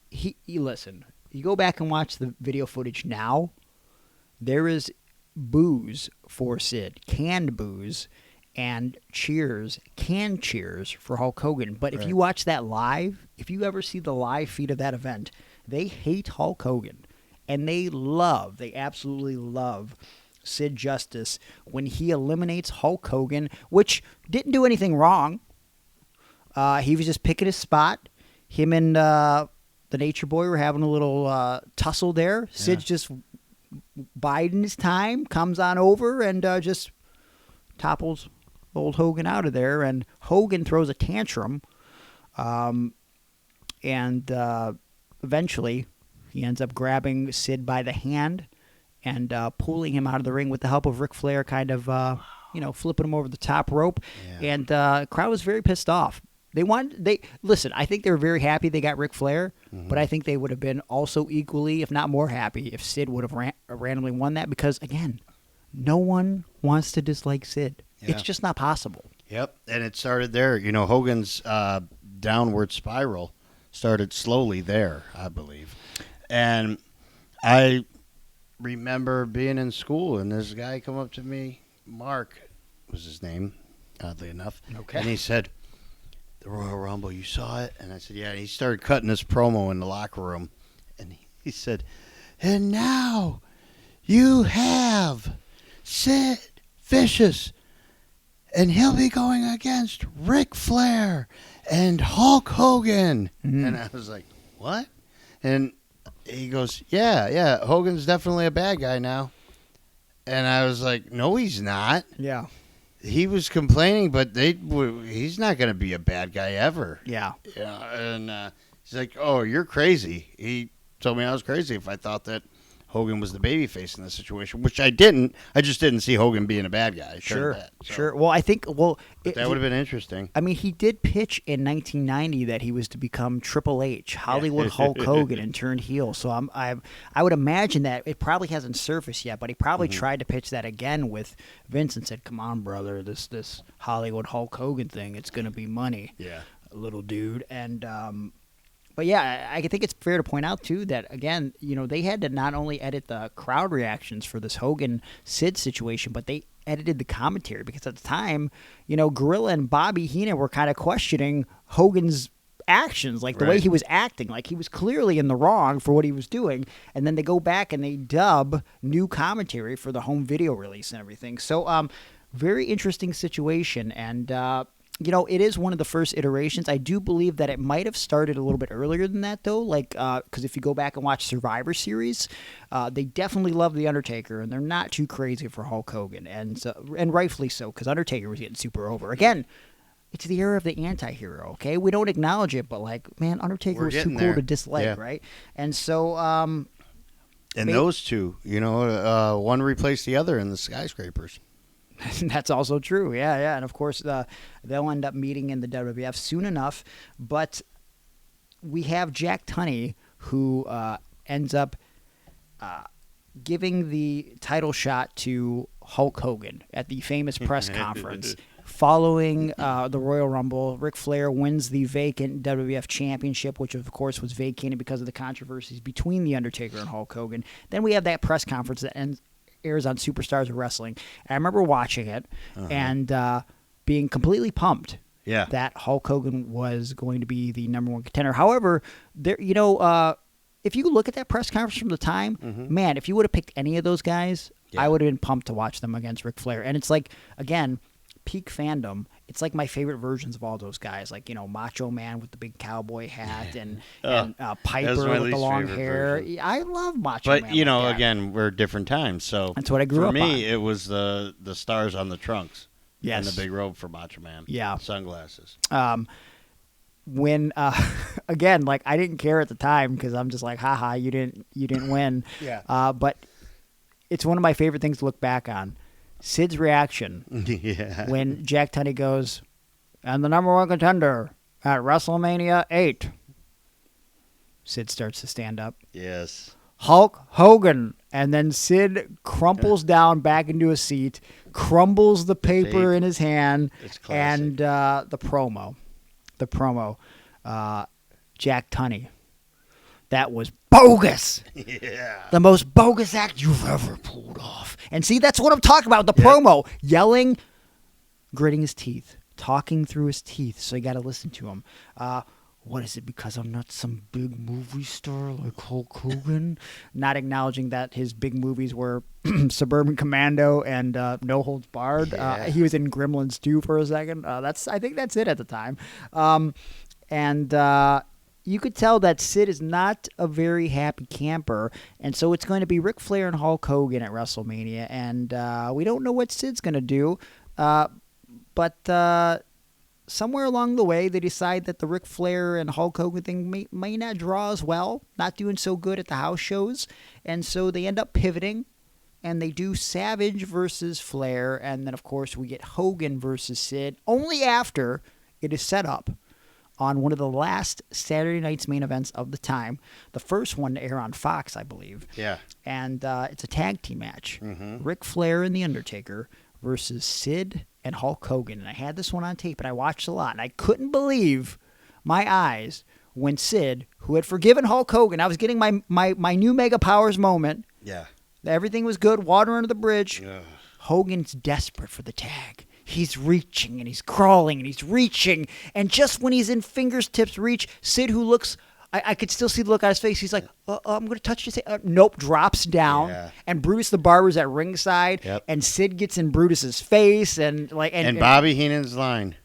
he listen. You go back and watch the video footage now. There is boos for Sid, canned boos, and canned cheers for Hulk Hogan. But if you watch that live, if you ever see the live feed of that event, they hate Hulk Hogan, and they absolutely love Sid Justice when he eliminates Hulk Hogan, which didn't do anything wrong. He was just picking his spot. Him and the Nature Boy were having a little tussle there. Sid's just biding his time, comes on over and just topples old Hogan out of there. And Hogan throws a tantrum, and eventually he ends up grabbing Sid by the hand and pulling him out of the ring with the help of Ric Flair, kind of flipping him over the top rope. Yeah. And the crowd was very pissed off. Listen, I think they were very happy they got Ric Flair, but I think they would have been also equally, if not more happy, if Sid would have randomly won that because, again, no one wants to dislike Sid. Yeah. It's just not possible. Yep, and it started there. Hogan's downward spiral started slowly there, I believe. And I remember being in school, and this guy come up to me, Mark was his name, oddly enough, and he said, "The Royal Rumble, you saw it?" And I said, "Yeah." And he started cutting his promo in the locker room. And he said, "And now you have Sid Vicious, and he'll be going against Ric Flair and Hulk Hogan." And I was like, "What?" And he goes, yeah, Hogan's definitely a bad guy now. And I was like, "No, he's not." Yeah. He was complaining, but he's not going to be a bad guy ever. Yeah. And he's like, "Oh, you're crazy." He told me I was crazy if I thought that Hogan was the babyface in this situation, which I didn't. I just didn't see Hogan being a bad guy. Sure. Well, I think that would have been interesting. I mean, he did pitch in 1990 that he was to become Triple H, Hollywood Hulk Hogan, and turned heel. So I would imagine that it probably hasn't surfaced yet, but he probably tried to pitch that again with Vince and said, "Come on, brother, this Hollywood Hulk Hogan thing, it's going to be money, little dude." And but yeah, I think it's fair to point out, too, that, again, they had to not only edit the crowd reactions for this Hogan-Sid situation, but they edited the commentary because at the time, Gorilla and Bobby Heenan were kind of questioning Hogan's actions, like the way he was acting. Like he was clearly in the wrong for what he was doing. And then they go back and they dub new commentary for the home video release and everything. So very interesting situation. And it is one of the first iterations. I do believe that it might have started a little bit earlier than that, though. Because if you go back and watch Survivor Series, they definitely love The Undertaker, and they're not too crazy for Hulk Hogan, and rightfully so, because Undertaker was getting super over. Again, it's the era of the anti-hero, okay? We don't acknowledge it, but, Undertaker was too cool to dislike, right? And so... and those two, one replaced the other in the skyscrapers. That's also true, yeah. And, of course, they'll end up meeting in the WWF soon enough. But we have Jack Tunney, who ends up giving the title shot to Hulk Hogan at the famous press conference. Following the Royal Rumble, Ric Flair wins the vacant WWF Championship, which of course was vacated because of the controversies between The Undertaker and Hulk Hogan. Then we have that press conference that airs on Superstars of Wrestling. And I remember watching it and being completely pumped that Hulk Hogan was going to be the number one contender. However, there, if you look at that press conference from the time, man, if you would have picked any of those guys, I would have been pumped to watch them against Ric Flair. And it's like, again, peak fandom. It's like my favorite versions of all those guys, like Macho Man with the big cowboy hat and Piper with the long hair. Version. I love Macho Man. But again, we're different times, so that's what I grew up on. For me, it was the stars on the trunks, and the big robe for Macho Man, sunglasses. When again, like I didn't care at the time because I'm just like, haha, you didn't win. But it's one of my favorite things to look back on. Sid's reaction when Jack Tunney goes, and the number one contender at WrestleMania 8. Sid starts to stand up. Yes. Hulk Hogan. And then Sid crumples down back into a seat, crumbles the paper in his hand, and the promo. Jack Tunney. That was bogus. Yeah. The most bogus act you've ever pulled off. And see, that's what I'm talking about. The promo. Yelling, gritting his teeth, talking through his teeth. So you got to listen to him. What is it, because I'm not some big movie star like Hulk Hogan? Not acknowledging that his big movies were Suburban Commando and No Holds Barred. He was in Gremlins 2 for a second. I think that's it at the time. You could tell that Sid is not a very happy camper, and so it's going to be Ric Flair and Hulk Hogan at WrestleMania, and we don't know what Sid's going to do, but somewhere along the way they decide that the Ric Flair and Hulk Hogan thing may not draw as well, not doing so good at the house shows, and so they end up pivoting, and they do Savage versus Flair, and then of course we get Hogan versus Sid, only after it is set up on one of the last Saturday night's main events of the time. The first one to air on Fox, I believe. Yeah. And it's a tag team match. Ric Flair and The Undertaker versus Sid and Hulk Hogan. And I had this one on tape, and I watched a lot. And I couldn't believe my eyes when Sid, who had forgiven Hulk Hogan, I was getting my new Mega Powers moment. Yeah. Everything was good, water under the bridge. Hogan's desperate for the tag. He's reaching, and he's crawling, and he's reaching. And just when he's in fingertips reach, Sid, who looks, I could still see the look on his face. He's like, I'm going to touch his hand. Nope, drops down. Yeah. And Brutus the Barber's at ringside. Yep. And Sid gets in Brutus's face. And Bobby Heenan's line.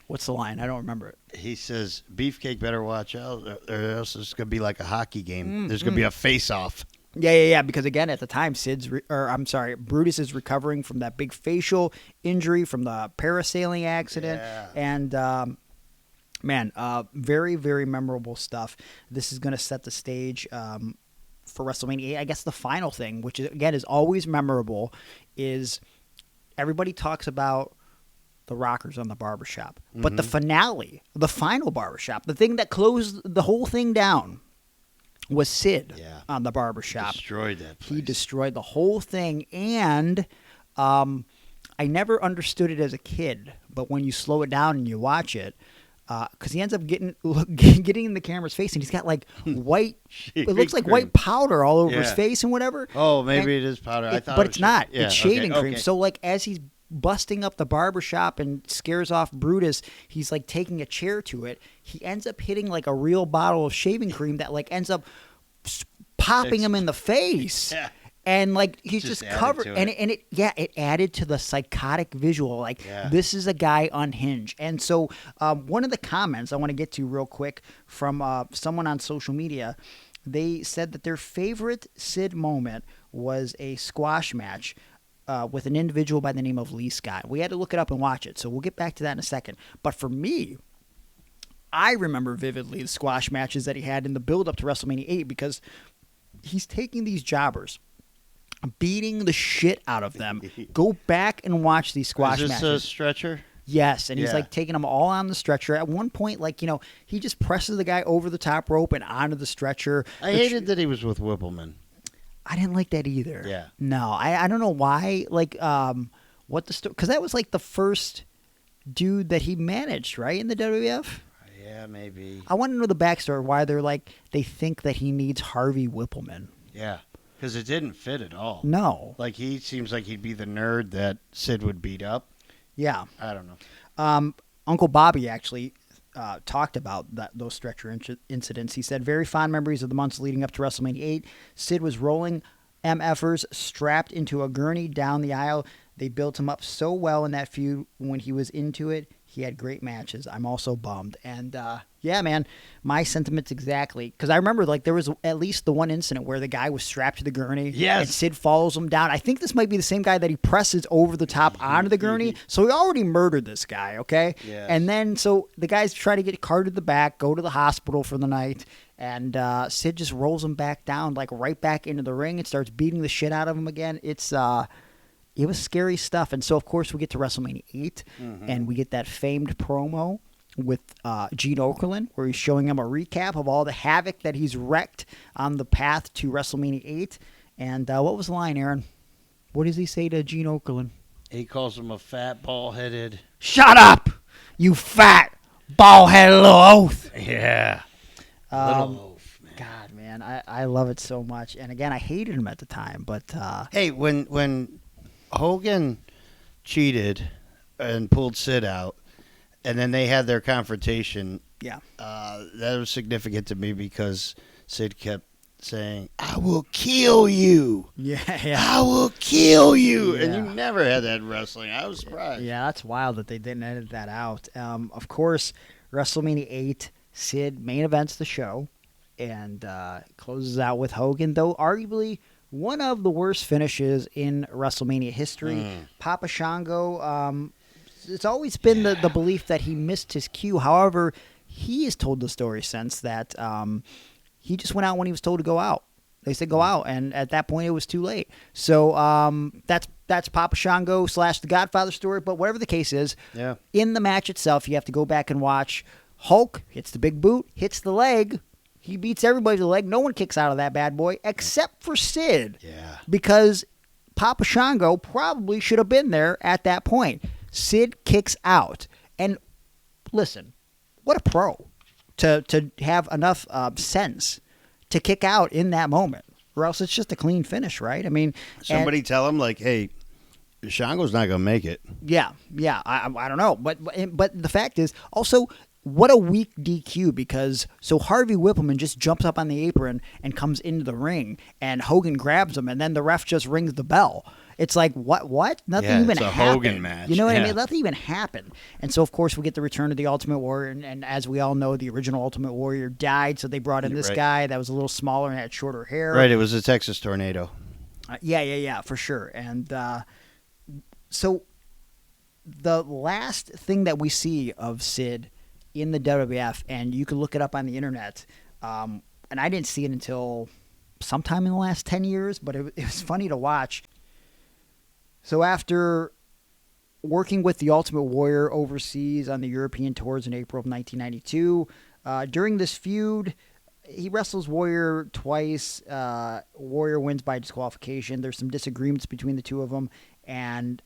What's the line? I don't remember it. He says, Beefcake better watch out, or else it's going to be like a hockey game. There's going to be a face-off. Yeah. Because again, at the time, Brutus is recovering from that big facial injury from the parasailing accident, and very, very memorable stuff. This is going to set the stage for WrestleMania 8. I guess the final thing, which again is always memorable, is everybody talks about the Rockers on the barbershop, but the finale, the final barbershop, the thing that closed the whole thing down, was Sid on the barbershop. Destroyed that place. He destroyed the whole thing, and I never understood it as a kid, but when you slow it down and you watch it, because he ends up getting in the camera's face, and he's got like white, it looks like white powder all over his face and whatever. Oh, maybe it is powder. I thought but it's not. Yeah, it's shaving cream. So like as he's busting up the barbershop and scares off Brutus, he's like taking a chair to it. He ends up hitting like a real bottle of shaving cream that like ends up popping him in the face. Yeah. And like he's just covered, and it added to the psychotic visual. Like this is a guy unhinged. And so one of the comments I want to get to real quick from someone on social media, they said that their favorite Sid moment was a squash match with an individual by the name of Lee Scott. We had to look it up and watch it, so we'll get back to that in a second. But for me, I remember vividly the squash matches that he had in the build-up to WrestleMania 8 because he's taking these jobbers, beating the shit out of them. Go back and watch these squash matches. Is this a stretcher? Yes, and he's like taking them all on the stretcher. At one point, like, he just presses the guy over the top rope and onto the stretcher. I hated that he was with Whippleman. I didn't like that either. Yeah. No, I don't know why. Like, because that was like the first dude that he managed, right, in the WWF? Yeah, maybe. I want to know the backstory, why they think that he needs Harvey Whippleman. Yeah, because it didn't fit at all. No. Like, he seems like he'd be the nerd that Sid would beat up. Yeah. I don't know. Uncle Bobby actually talked about those stretcher incidents. He said, very fond memories of the months leading up to WrestleMania 8. Sid was rolling MFers strapped into a gurney down the aisle. They built him up so well in that feud. When he was into it, he had great matches. I'm also bummed. And, yeah, man, my sentiments exactly. Because I remember, there was at least the one incident where the guy was strapped to the gurney. Yes. And Sid follows him down. I think this might be the same guy that he presses over the top onto the gurney. So he already murdered this guy, okay? Yes. And then, so the guy's trying to get carted to the back, go to the hospital for the night. And Sid just rolls him back down, right back into the ring and starts beating the shit out of him again. It was scary stuff. And so, of course, we get to WrestleMania 8, and we get that famed promo with Gene Okerlund, where he's showing him a recap of all the havoc that he's wrecked on the path to WrestleMania 8. And what was the line, Aaron? What does he say to Gene Okerlund? He calls him a fat, ball-headed... Shut up, you fat, ball-headed little oaf. Yeah. Little oaf, man. God, man, I love it so much. And again, I hated him at the time, but... Hey, when Hogan cheated and pulled Sid out, and then they had their confrontation. Yeah. That was significant to me because Sid kept saying, I will kill you. Yeah. I will kill you. Yeah. And you never had that in wrestling. I was surprised. Yeah, that's wild that they didn't edit that out. Of course, WrestleMania 8, Sid main events the show and closes out with Hogan, though arguably one of the worst finishes in WrestleMania history. Papa Shango, it's always been the belief that he missed his cue. However, he has told the story since that he just went out when he was told to go out. They said go out, and at that point it was too late. So that's Papa Shango / the Godfather story. But whatever the case is, in the match itself, you have to go back and watch. Hulk hits the big boot, hits the leg. He beats everybody to the leg. No one kicks out of that bad boy except for Sid. Yeah. Because Papa Shango probably should have been there at that point. Sid kicks out. And listen, what a pro to have enough sense to kick out in that moment. Or else it's just a clean finish, right? I mean, somebody tell him, hey, Shango's not going to make it. Yeah. I don't know. But the fact is, also, what a weak DQ, because Harvey Whippleman just jumps up on the apron and comes into the ring, and Hogan grabs him, and then the ref just rings the bell. It's like, what? Nothing even it's a happened. Hogan match. You know what I mean? Nothing even happened. And so, of course, we get the return of the Ultimate Warrior, and as we all know, the original Ultimate Warrior died, so they brought in this guy that was a little smaller and had shorter hair. Right, it was a Texas tornado. Yeah, for sure. And so the last thing that we see of Sid in the WWF, and you can look it up on the internet, and I didn't see it until sometime in the last 10 years, but it was funny to watch. So after working with the Ultimate Warrior overseas on the European tours in April of 1992, during this feud, he wrestles Warrior twice. Warrior wins by disqualification. There's some disagreements between the two of them, and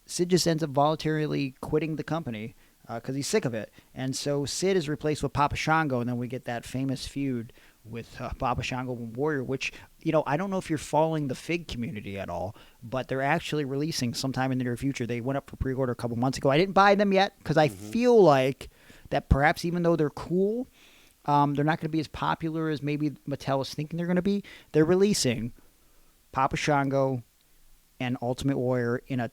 Sid just ends up voluntarily quitting the company because he's sick of it. And so Sid is replaced with Papa Shango, and then we get that famous feud with Papa Shango and Warrior, which, I don't know if you're following the Fig community at all, but they're actually releasing sometime in the near future. They went up for pre-order a couple months ago. I didn't buy them yet because I feel like that perhaps even though they're cool, they're not going to be as popular as maybe Mattel is thinking they're going to be. They're releasing Papa Shango and Ultimate Warrior in a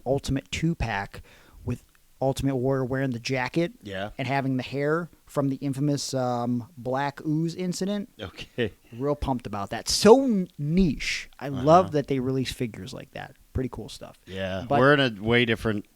Ultimate 2-pack with Ultimate Warrior wearing the jacket and having the hair from the infamous Black Ooze incident. Okay. Real pumped about that. So niche. I love that they release figures like that. Pretty cool stuff. Yeah. But, we're in a way different,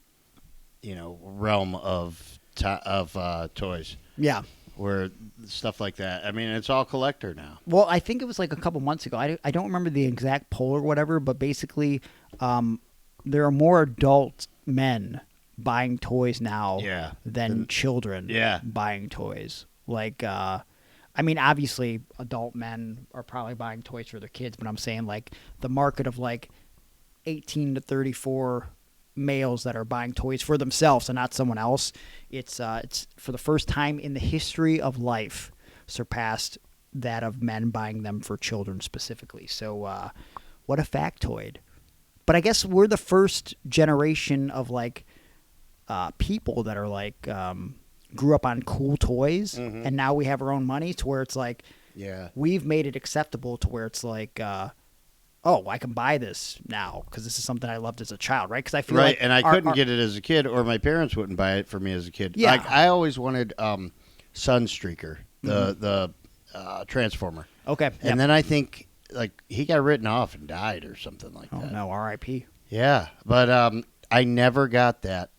realm of toys. Yeah. Where stuff like that. I mean, it's all collector now. Well, I think it was like a couple months ago. I don't remember the exact poll or whatever, but basically there are more adult men buying toys now than children buying toys. Like, obviously adult men are probably buying toys for their kids, but I'm saying like the market of like 18 to 34 males that are buying toys for themselves and not someone else. It's for the first time in the history of life surpassed that of men buying them for children specifically. So what a factoid. But I guess we're the first generation of like people that are like grew up on cool toys, and now we have our own money to where it's like we've made it acceptable to where it's like oh, I can buy this now because this is something I loved as a child, right? Because I feel like and I couldn't get it as a kid, or my parents wouldn't buy it for me as a kid. Yeah. Like I always wanted Sunstreaker, the Transformer. Okay, and then I think like he got written off and died or something like that. Oh no, R.I.P. Yeah, but I never got that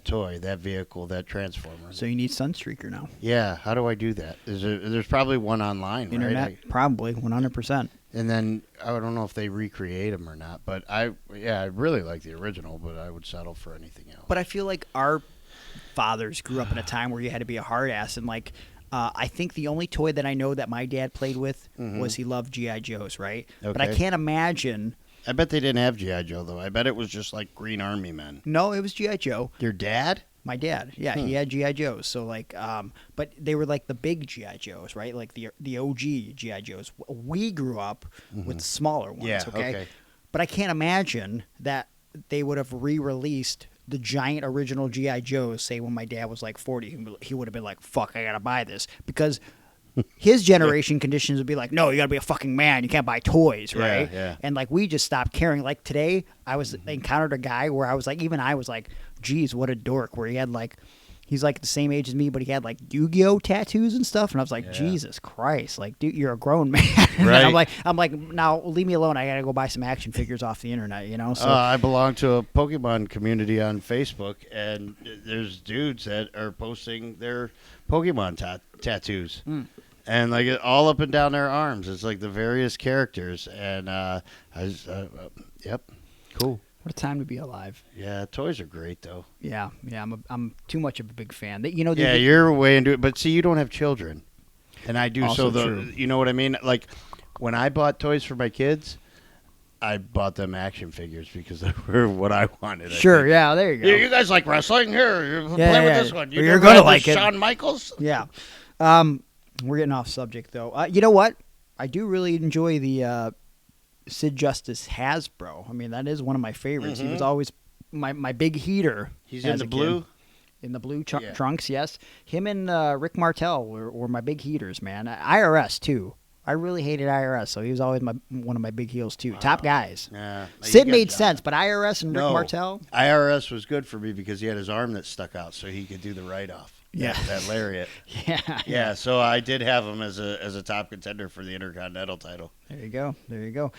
toy, that vehicle, that Transformer. So you need Sunstreaker now. Yeah, how do I do that? There's probably one online, Internet, right? probably 100%. And then I don't know if they recreate them or not, but I really like the original, but I would settle for anything else. But I feel like our fathers grew up in a time where you had to be a hard ass, and like I think the only toy that I know that my dad played with was he loved G.I. Joes, right? Okay. But I can't imagine. I bet they didn't have G.I. Joe, though. I bet it was just like Green Army Men. No, it was G.I. Joe. Your dad? My dad, yeah, he had G.I. Joes. So like, but they were like the big G.I. Joes, right? Like the OG G.I. Joes. We grew up with smaller ones, Yeah, okay? But I can't imagine that they would have re-released the giant original G.I. Joes, say when my dad was like 40, he would have been like, fuck, I gotta buy this. Because his generation conditions would be like, no, you gotta be a fucking man. You can't buy toys, right? Yeah. And like we just stopped caring. Like today, I encountered a guy where I was like, geez, what a dork. Where he had like, he's like the same age as me, but he had like Yu-Gi-Oh tattoos and stuff. And I was like, Jesus Christ, like, dude, you're a grown man. Right. I'm like, now leave me alone. I gotta go buy some action figures off the internet, you know. So I belong to a Pokemon community on Facebook, and there's dudes that are posting their Pokemon tattoos. And like all up and down their arms, it's like the various characters, and yep, cool. what a time to be alive. Yeah, toys are great though. Yeah, I'm too much of a big fan. You're way into it, but see, you don't have children, and I do. Also so true. You know what I mean? Like when I bought toys for my kids, I bought them action figures because they were what I wanted. Sure, yeah, there you go. You guys like wrestling? Here, play with this one. You're gonna like it. Shawn Michaels? Yeah. We're getting off subject though. You know what? I do really enjoy the Sid Justice Hasbro. I mean, that is one of my favorites. He was always my big heater. He's in the blue? In the blue trunks, yes. Him and Rick Martel were my big heaters, man. IRS, too. I really hated IRS, so he was always one of my big heels, too. Wow. Top guys. Yeah. Sid made sense, but IRS and Rick Martel? IRS was good for me because he had his arm that stuck out so he could do the write-off. Yeah. That lariat. Yeah. So I did have him as a top contender for the Intercontinental title. There you go.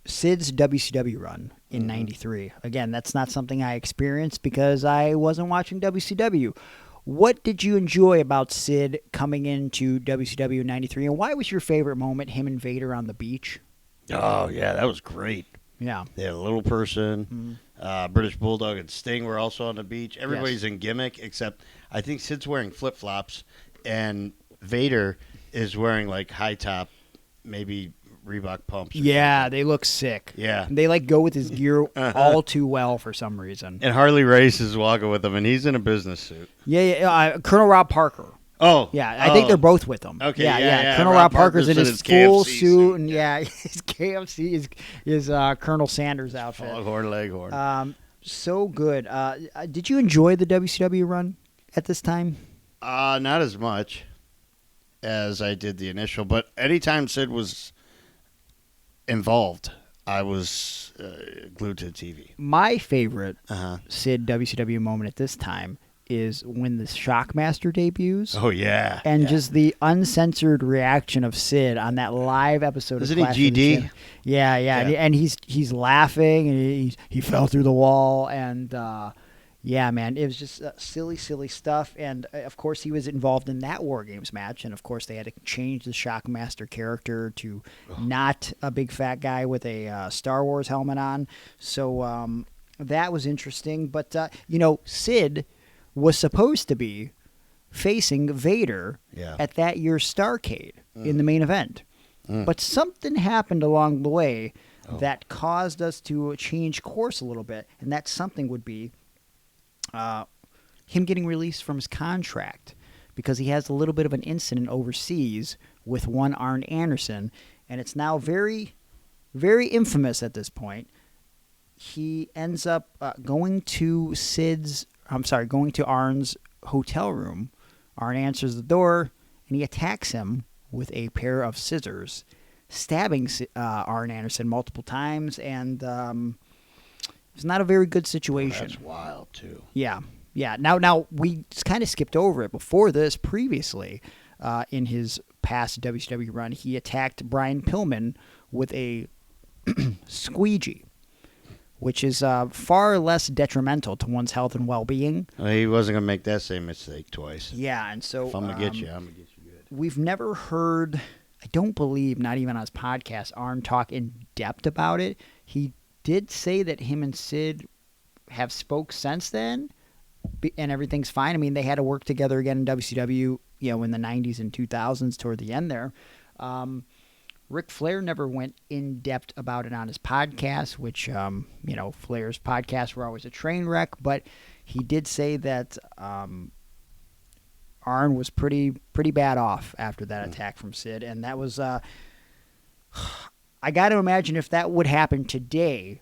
Sid's WCW run in '93. Again, that's not something I experienced because I wasn't watching WCW. What did you enjoy about Sid coming into WCW in '93, and why was your favorite moment him and Vader on the beach? Oh, yeah, that was great. Yeah. They had a little person. British Bulldog and Sting were also on the beach. Everybody's in gimmick, except I think Sid's wearing flip-flops, and Vader is wearing, like, high-top, maybe Reebok pumps. Yeah, they look sick. Yeah. They, like, go with his gear all too well for some reason. And Harley Race is walking with him, and he's in a business suit. Yeah. Colonel Rob Parker. Oh. Yeah, I think they're both with him. Okay, yeah. Colonel Rob Parker's in his full KFC suit, and his KFC is Colonel Sanders outfit. Foghorn Leghorn. So good. Did you enjoy the WCW run at this time? Not as much as I did the initial, but anytime Sid was involved, I was glued to the TV. My favorite Sid WCW moment at this time is when the Shockmaster debuts. Oh, yeah. And just the uncensored reaction of Sid on that live episode Isn't of Clash he of the GD? Champions. Yeah. And he's laughing, and he fell through the wall, and yeah, man, it was just silly stuff. And of course, he was involved in that War Games match, and of course, they had to change the Shockmaster character to not a big fat guy with a Star Wars helmet on. So that was interesting. But Sid was supposed to be facing Vader at that year's Starrcade in the main event. But something happened along the way that caused us to change course a little bit, and that something would be him getting released from his contract because he has a little bit of an incident overseas with one Arn Anderson, and it's now very, very infamous at this point. He ends up going to Arn's hotel room. Arn answers the door, and he attacks him with a pair of scissors, stabbing Arn Anderson multiple times, and it's not a very good situation. That's wild, too. Yeah. Now we kind of skipped over it. Before this, previously, in his past WCW run, he attacked Brian Pillman with a squeegee, which is far less detrimental to one's health and well-being. Well, he wasn't going to make that same mistake twice. Yeah, and so if I'm going to get you, I'm going to get you good. We've never heard, I don't believe, not even on his podcast, Arn talk in depth about it. He did say that him and Sid have spoke since then, and everything's fine. I mean, they had to work together again in WCW, in the 90s and 2000s toward the end there. Ric Flair never went in depth about it on his podcast, which, Flair's podcasts were always a train wreck, but he did say that Arn was pretty bad off after that attack from Sid, and that was, I got to imagine if that would happen today,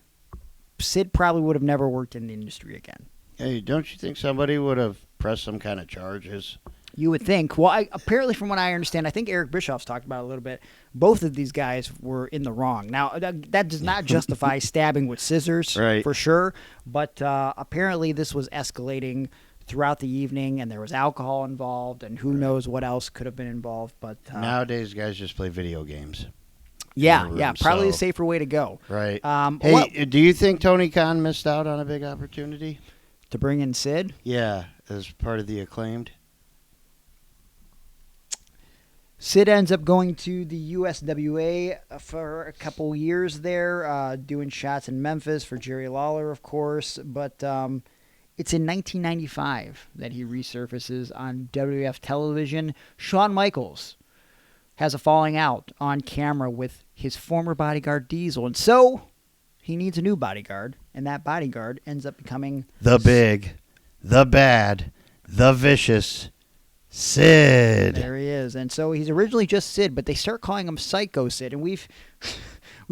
Sid probably would have never worked in the industry again. Hey, don't you think somebody would have pressed some kind of charges? You would think. Well, apparently, from what I understand, I think Eric Bischoff's talked about it a little bit. Both of these guys were in the wrong. Now, that does not justify stabbing with scissors, right, for sure. But apparently, this was escalating throughout the evening, and there was alcohol involved, and who knows what else could have been involved. But nowadays, guys just play video games. Yeah, probably a safer way to go. Right. Hey, do you think Tony Khan missed out on a big opportunity to bring in Sid? Yeah, as part of the Acclaimed. Sid ends up going to the USWA for a couple years there, doing shots in Memphis for Jerry Lawler, of course. But it's in 1995 that he resurfaces on WWF television. Shawn Michaels has a falling out on camera with his former bodyguard Diesel, and so he needs a new bodyguard, and that bodyguard ends up becoming the big, the bad, the vicious Sid. There he is. And so he's originally just Sid, but they start calling him Sycho Sid, and we've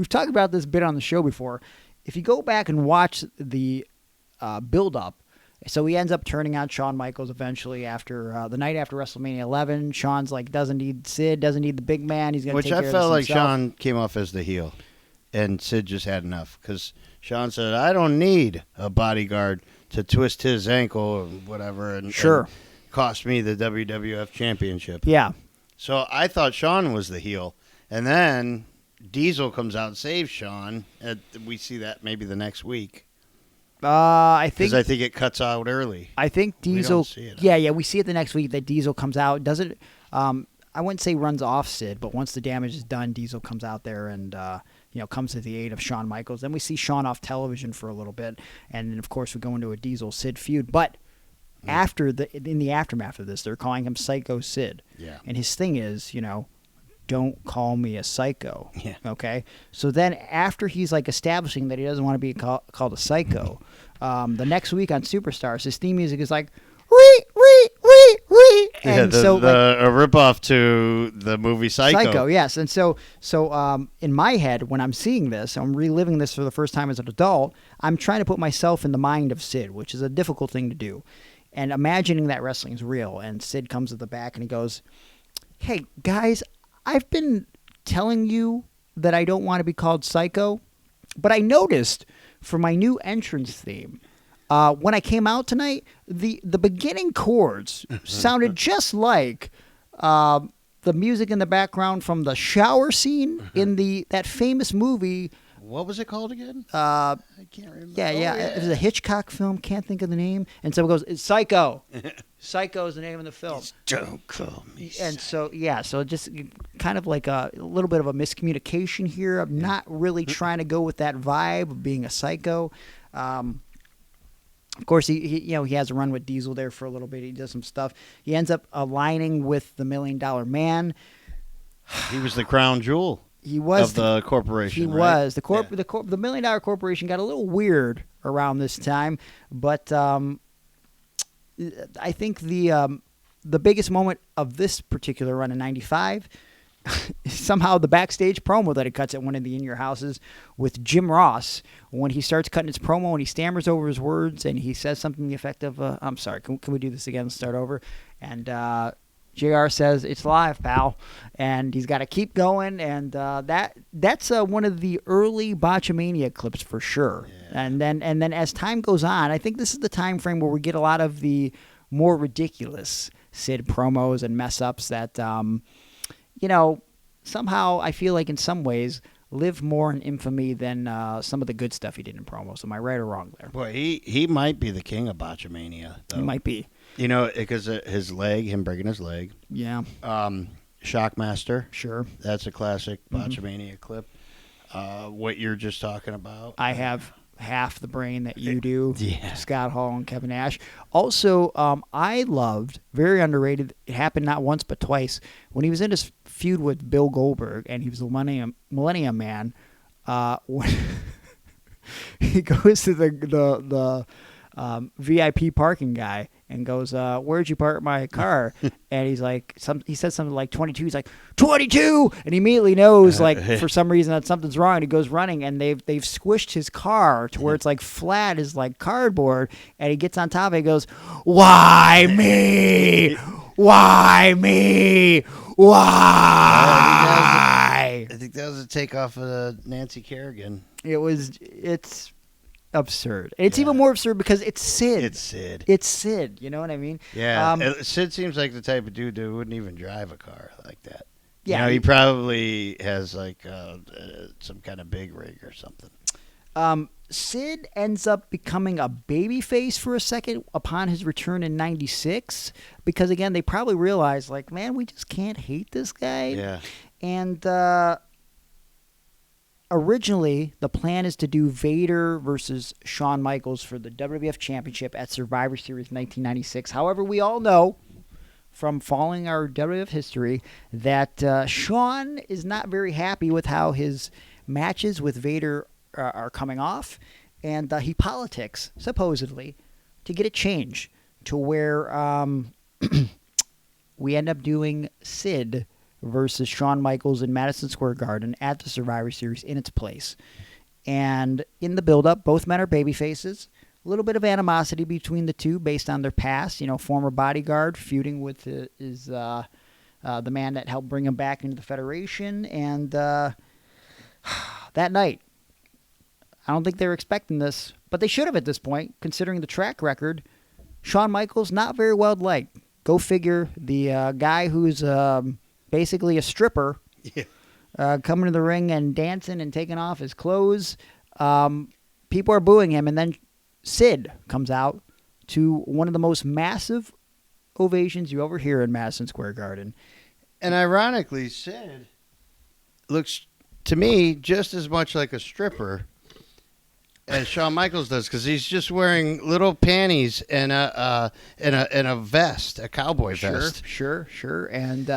talked about this bit on the show before. If you go back and watch the build-up, so he ends up turning on Shawn Michaels eventually after the night after WrestleMania 11. Shawn's like, doesn't need Sid, doesn't need the big man. He's going to take care of this himself. Which I felt like Shawn came off as the heel, and Sid just had enough because Shawn said, I don't need a bodyguard to twist his ankle or whatever. And, sure. And cost me the WWF Championship. Yeah. So I thought Shawn was the heel. And then Diesel comes out and saves Shawn. We see that maybe the next week. I think it cuts out early. I think Diesel. We don't see it. Yeah, we see it the next week that Diesel comes out. Doesn't I wouldn't say runs off Sid, but once the damage is done, Diesel comes out there and comes to the aid of Shawn Michaels. Then we see Shawn off television for a little bit, and then of course we go into a Diesel Sid feud. But in the aftermath of this, they're calling him Sycho Sid. Yeah. And his thing is, don't call me a psycho. Yeah. Okay? So then after he's like establishing that he doesn't want to be called a psycho, the next week on Superstars, his theme music is like, ree, ree, ree, ree. And a ripoff to the movie Psycho. Psycho, yes. And so in my head, when I'm seeing this, I'm reliving this for the first time as an adult, I'm trying to put myself in the mind of Sid, which is a difficult thing to do. And imagining that wrestling is real, and Sid comes to the back and he goes, hey, guys, I've been telling you that I don't want to be called Psycho, but I noticed for my new entrance theme, when I came out tonight, the beginning chords sounded just like the music in the background from the shower scene in that famous movie. What was it called again? I can't remember. Yeah. It was a Hitchcock film. Can't think of the name. And someone goes, it's Psycho. Psycho is the name of the film. Don't call me. And so just kind of like a little bit of a miscommunication here. I'm not really trying to go with that vibe of being a psycho. Of course, he has a run with Diesel there for a little bit. He does some stuff. He ends up aligning with the $1 Million Man. He was the crown jewel. He was of the corporation. He right? was the the $1 million corporation got a little weird around this time, but I think the biggest moment of this particular run in '95. Somehow the backstage promo that it cuts at one of the In Your Houses with Jim Ross when he starts cutting his promo and he stammers over his words and he says something to the effect of, I'm sorry, can we do this again and start over? And JR says, it's live, pal. And he's got to keep going. And that's one of the early Botchamania clips for sure. Yeah. And then as time goes on, I think this is the time frame where we get a lot of the more ridiculous Sid promos and mess-ups that somehow I feel like in some ways live more in infamy than some of the good stuff he did in promos. Am I right or wrong there? Boy, he might be the king of Botchamania, though. He might be. Because his leg, him breaking his leg. Yeah. Shockmaster. Sure. That's a classic Botchamania clip. What you're just talking about. I have half the brain that you do. Yeah. Scott Hall and Kevin Nash. Also, I loved, very underrated, it happened not once but twice, when he was in his feud with Bill Goldberg and he was the Millennium Man, when he goes to the VIP parking guy and goes, where'd you park my car? And he's like, he says something like 22. He's like, 22! And he immediately knows, like, for some reason that something's wrong. And he goes running, and they've squished his car to where it's like flat as like cardboard. And he gets on top of it and goes, why me? Why me? Why? I think that was a takeoff of Nancy Kerrigan. It's absurd. It's even more absurd because it's Sid. It's Sid. You know what I mean? Yeah. Sid seems like the type of dude that wouldn't even drive a car like that. Yeah. He probably has like some kind of big rig or something. Sid ends up becoming a babyface for a second upon his return in '96 because, again, they probably realized, like, man, we just can't hate this guy. Yeah. And originally, the plan is to do Vader versus Shawn Michaels for the WWF Championship at Survivor Series 1996. However, we all know from following our WWF history that Shawn is not very happy with how his matches with Vader are coming off, and he politics, supposedly, to get it changed to where we end up doing Sid versus Shawn Michaels in Madison Square Garden at the Survivor Series in its place. And in the build-up, both men are babyfaces. A little bit of animosity between the two based on their past. Former bodyguard feuding with the man that helped bring him back into the Federation. And that night, I don't think they were expecting this, but they should have at this point, considering the track record. Shawn Michaels, not very well liked. Go figure, the guy who's basically a stripper, coming to the ring and dancing and taking off his clothes. People are booing him, and then Sid comes out to one of the most massive ovations you ever hear in Madison Square Garden. And ironically, Sid looks, to me, just as much like a stripper as Shawn Michaels does, because he's just wearing little panties and a vest, a cowboy vest. Sure. And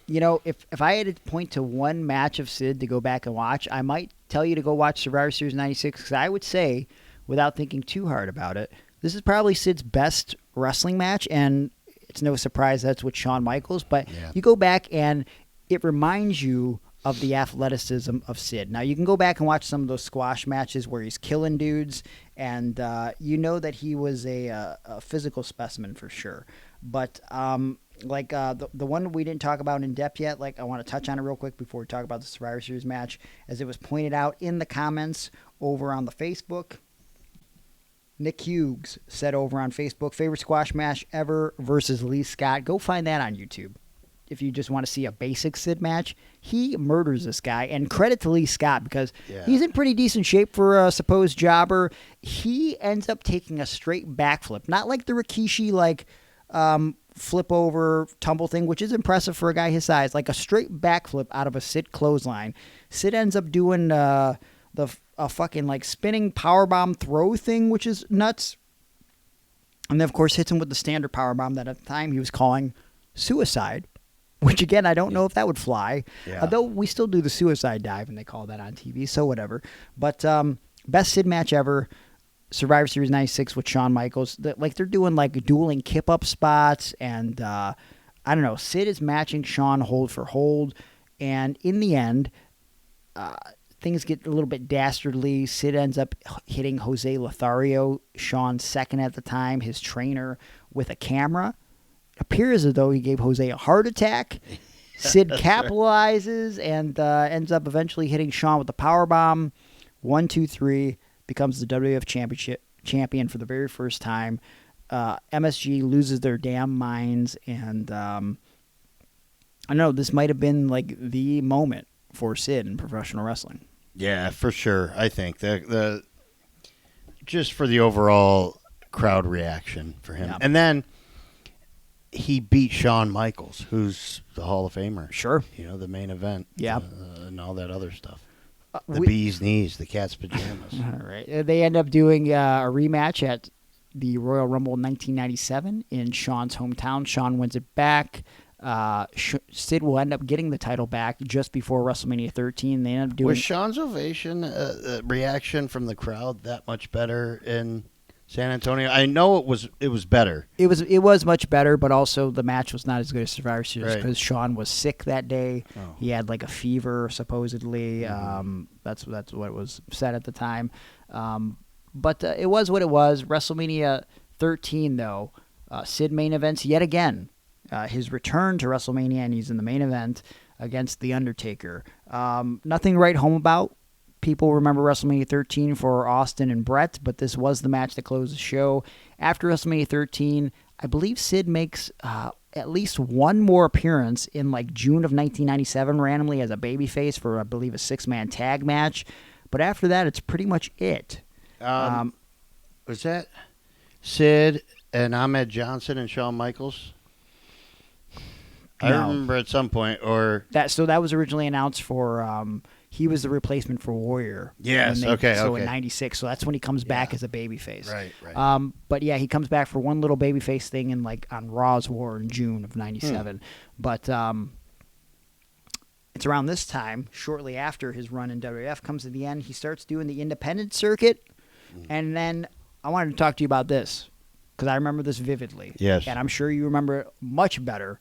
if I had to point to one match of Sid to go back and watch, I might tell you to go watch Survivor Series 96, because I would say, without thinking too hard about it, this is probably Sid's best wrestling match, and it's no surprise that's with Shawn Michaels, but you go back and it reminds you of the athleticism of Sid. Now, you can go back and watch some of those squash matches where he's killing dudes, and you know that he was a physical specimen for sure. But the one we didn't talk about in depth yet, I want to touch on it real quick before we talk about the Survivor Series match, as it was pointed out in the comments over on the Facebook. Nick Hughes said over on Facebook, favorite squash match ever versus Lee Scott. Go find that on YouTube. If you just want to see a basic Sid match, he murders this guy. And credit to Lee Scott, because he's in pretty decent shape for a supposed jobber. He ends up taking a straight backflip. Not like the Rikishi, flip over tumble thing, which is impressive for a guy his size. Like a straight backflip out of a Sid clothesline. Sid ends up doing a fucking spinning powerbomb throw thing, which is nuts. And then, of course, hits him with the standard powerbomb that at the time he was calling suicide. which again, I don't know if that would fly. Yeah. Though we still do the suicide dive, and they call that on TV, so whatever. But best Sid match ever. Survivor Series 96 with Shawn Michaels. They're doing like dueling kip-up spots, and I don't know. Sid is matching Shawn hold for hold, and in the end, things get a little bit dastardly. Sid ends up hitting Jose Lothario, Shawn's second at the time, his trainer, with a camera. It appears as though he gave Jose a heart attack. Sid capitalizes and ends up eventually hitting Shawn with the powerbomb. 1, 2, 3. Becomes the WWF champion for the very first time. MSG loses their damn minds, and I know this might have been like the moment for Sid in professional wrestling. Yeah, for sure. I think the just for the overall crowd reaction for him, and then he beat Shawn Michaels, who's the Hall of Famer. Sure, the main event. Yeah, and all that other stuff. The bee's knees, the cat's pajamas. All right. They end up doing a rematch at the Royal Rumble in 1997 in Shawn's hometown. Shawn wins it back. Sid will end up getting the title back just before WrestleMania 13. They end up doing. Was Shawn's ovation reaction from the crowd that much better in San Antonio? I know it was better. It was much better, but also the match was not as good as Survivor Series because Right. Shawn was sick that day. Oh. He had like a fever, supposedly. That's what was said at the time. But it was what it was. WrestleMania 13, though, Sid main events yet again. His return to WrestleMania, and he's in the main event against The Undertaker. Nothing to write home about. People remember WrestleMania 13 for Austin and Brett, but this was the match that closed the show. After WrestleMania 13, I believe Sid makes at least one more appearance in like June of 1997 randomly as a babyface for, I believe, a 6-man tag match. But after that, it's pretty much it. Was that Sid and Ahmed Johnson and Shawn Michaels? I No. remember at some point, or that was originally announced for he was the replacement for Warrior. Yes, So okay. in 96, so that's when he comes back as a babyface. Right. But yeah, he comes back for one little babyface thing in like on Raw's War in June of 97. But it's around this time, shortly after his run in WWF comes to the end, he starts doing the independent circuit. And then I wanted to talk to you about this because I remember this vividly. Yes. And I'm sure you remember it much better.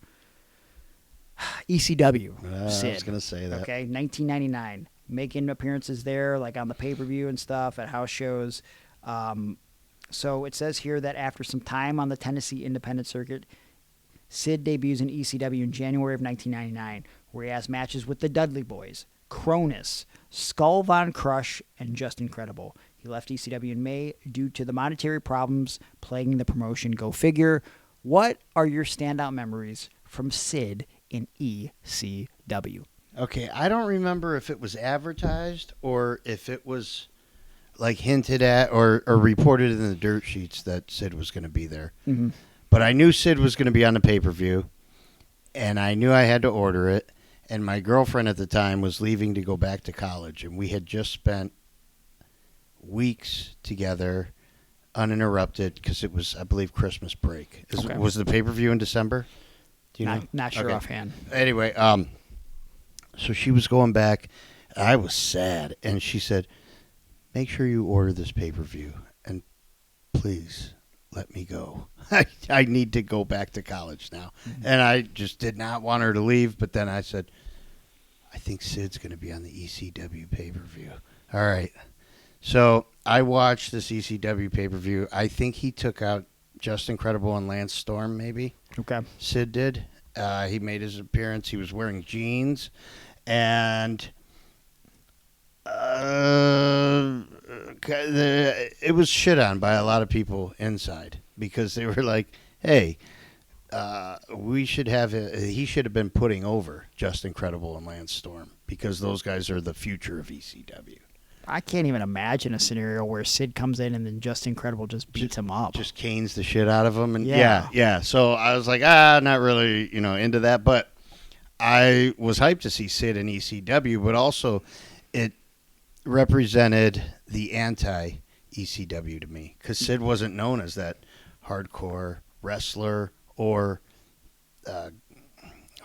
ECW. Sid. I was going to say that. Okay, 1999. Making appearances there, like on the pay-per-view and stuff, at house shows. So it says here that after some time on the Tennessee independent circuit, Sid debuts in ECW in January of 1999, where he has matches with the Dudley Boyz, Cronus, Skull Von Crush, and Just Incredible. He left ECW in May due to the monetary problems plaguing the promotion. Go figure. What are your standout memories from Sid in ECW? Okay, I don't remember if it was advertised or if it was like hinted at or reported in the dirt sheets that Sid was going to be there. Mm-hmm. But I knew Sid was going to be on the pay-per-view, and I knew I had to order it. And my girlfriend at the time was leaving to go back to college, and we had just spent weeks together uninterrupted because it was, I believe, Christmas break. Okay. Was the pay-per-view in December? Do you know? Not sure Okay. offhand. Anyway, so she was going back. I was sad, and she said, "Make sure you order this pay-per-view, and please let me go. I need to go back to college now." Mm-hmm. And I just did not want her to leave, but then I said, "I think Sid's going to be on the ECW pay-per-view." All right. So I watched this ECW pay-per-view. I think he took out Just Incredible and Lance Storm, maybe. Okay. Sid did. He made his appearance. He was wearing jeans, and it was shit on by a lot of people inside because they were like, "Hey, he should have been putting over Just Incredible and Lance Storm because those guys are the future of ECW." I can't even imagine a scenario where Sid comes in and then Just Incredible just beats him up. Just canes the shit out of him. And Yeah. yeah. So I was like, not really, into that. But I was hyped to see Sid in ECW, but also it represented the anti-ECW to me because Sid wasn't known as that hardcore wrestler or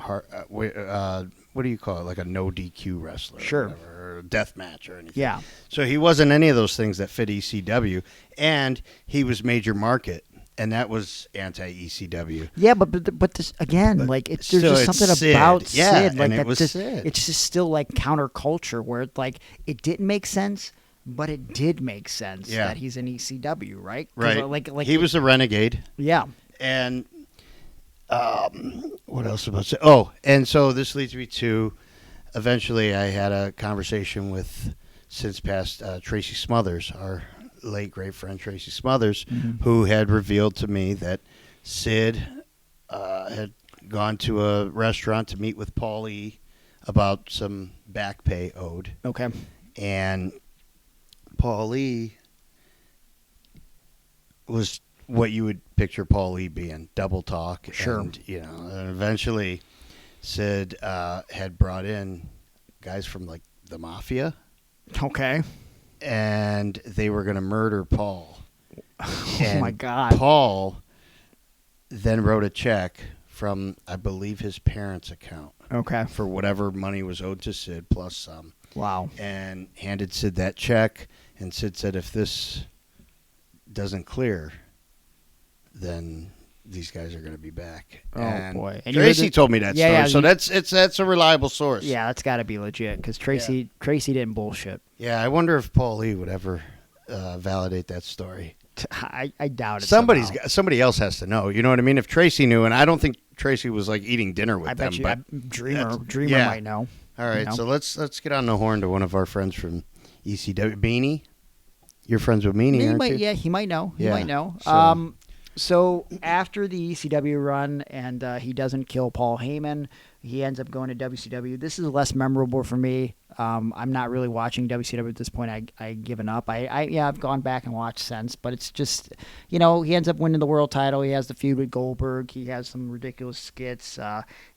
what do you call it? Like a no DQ wrestler, Sure, or whatever, or a death match or anything. Yeah. So he wasn't any of those things that fit ECW, and he was major market, and that was anti-ECW. Yeah, but this again, But like there's still, just it's something Sid. about Yeah, Sid, like and it that was just Sid. it's just still like counterculture where it's like it didn't make sense, but it did make sense Yeah. that he's in ECW, right? 'Cause, Right. Like he was a renegade. yeah. And what else about Sid? Oh, and so this leads me to eventually I had a conversation with since passed Tracy Smothers, our late great friend Tracy Smothers, who had revealed to me that Sid had gone to a restaurant to meet with Paulie about some back pay owed. Okay. And Paulie was what you would picture Paulie being, double talk. Sure. And, and eventually Sid had brought in guys from, like, the Mafia. Okay. And they were going to murder Paul. Oh my God. Paul then wrote a check from, I believe, his parents' account Okay. for whatever money was owed to Sid plus some. Wow. And handed Sid that check. And Sid said, if this doesn't clear, then these guys are going to be back. Oh, boy. And Tracy told me that story. Yeah, so that's a reliable source. Yeah, that's got to be legit because Tracy didn't bullshit. Yeah, I wonder if Paulie would ever validate that story. I doubt it. Somebody else has to know. You know what I mean? If Tracy knew, and I don't think Tracy was like eating dinner with I them. bet you. But Dreamer yeah. might know. All right, You know? so let's get on the horn to one of our friends from ECW, Beanie. You're friends with Beanie, aren't you? Yeah, he might know. He Yeah, might know. so- So after the ECW run and he doesn't kill Paul Heyman, he ends up going to WCW. This is less memorable for me. I'm not really watching WCW at this point. I've given up. I've gone back and watched since, but it's just, he ends up winning the world title. He has the feud with Goldberg. He has some ridiculous skits.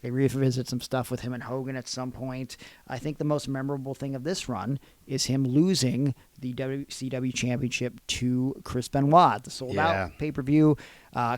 They revisit some stuff with him and Hogan at some point. I think the most memorable thing of this run is him losing the WCW Championship to Chris Benoit, the sold-out pay-per-view.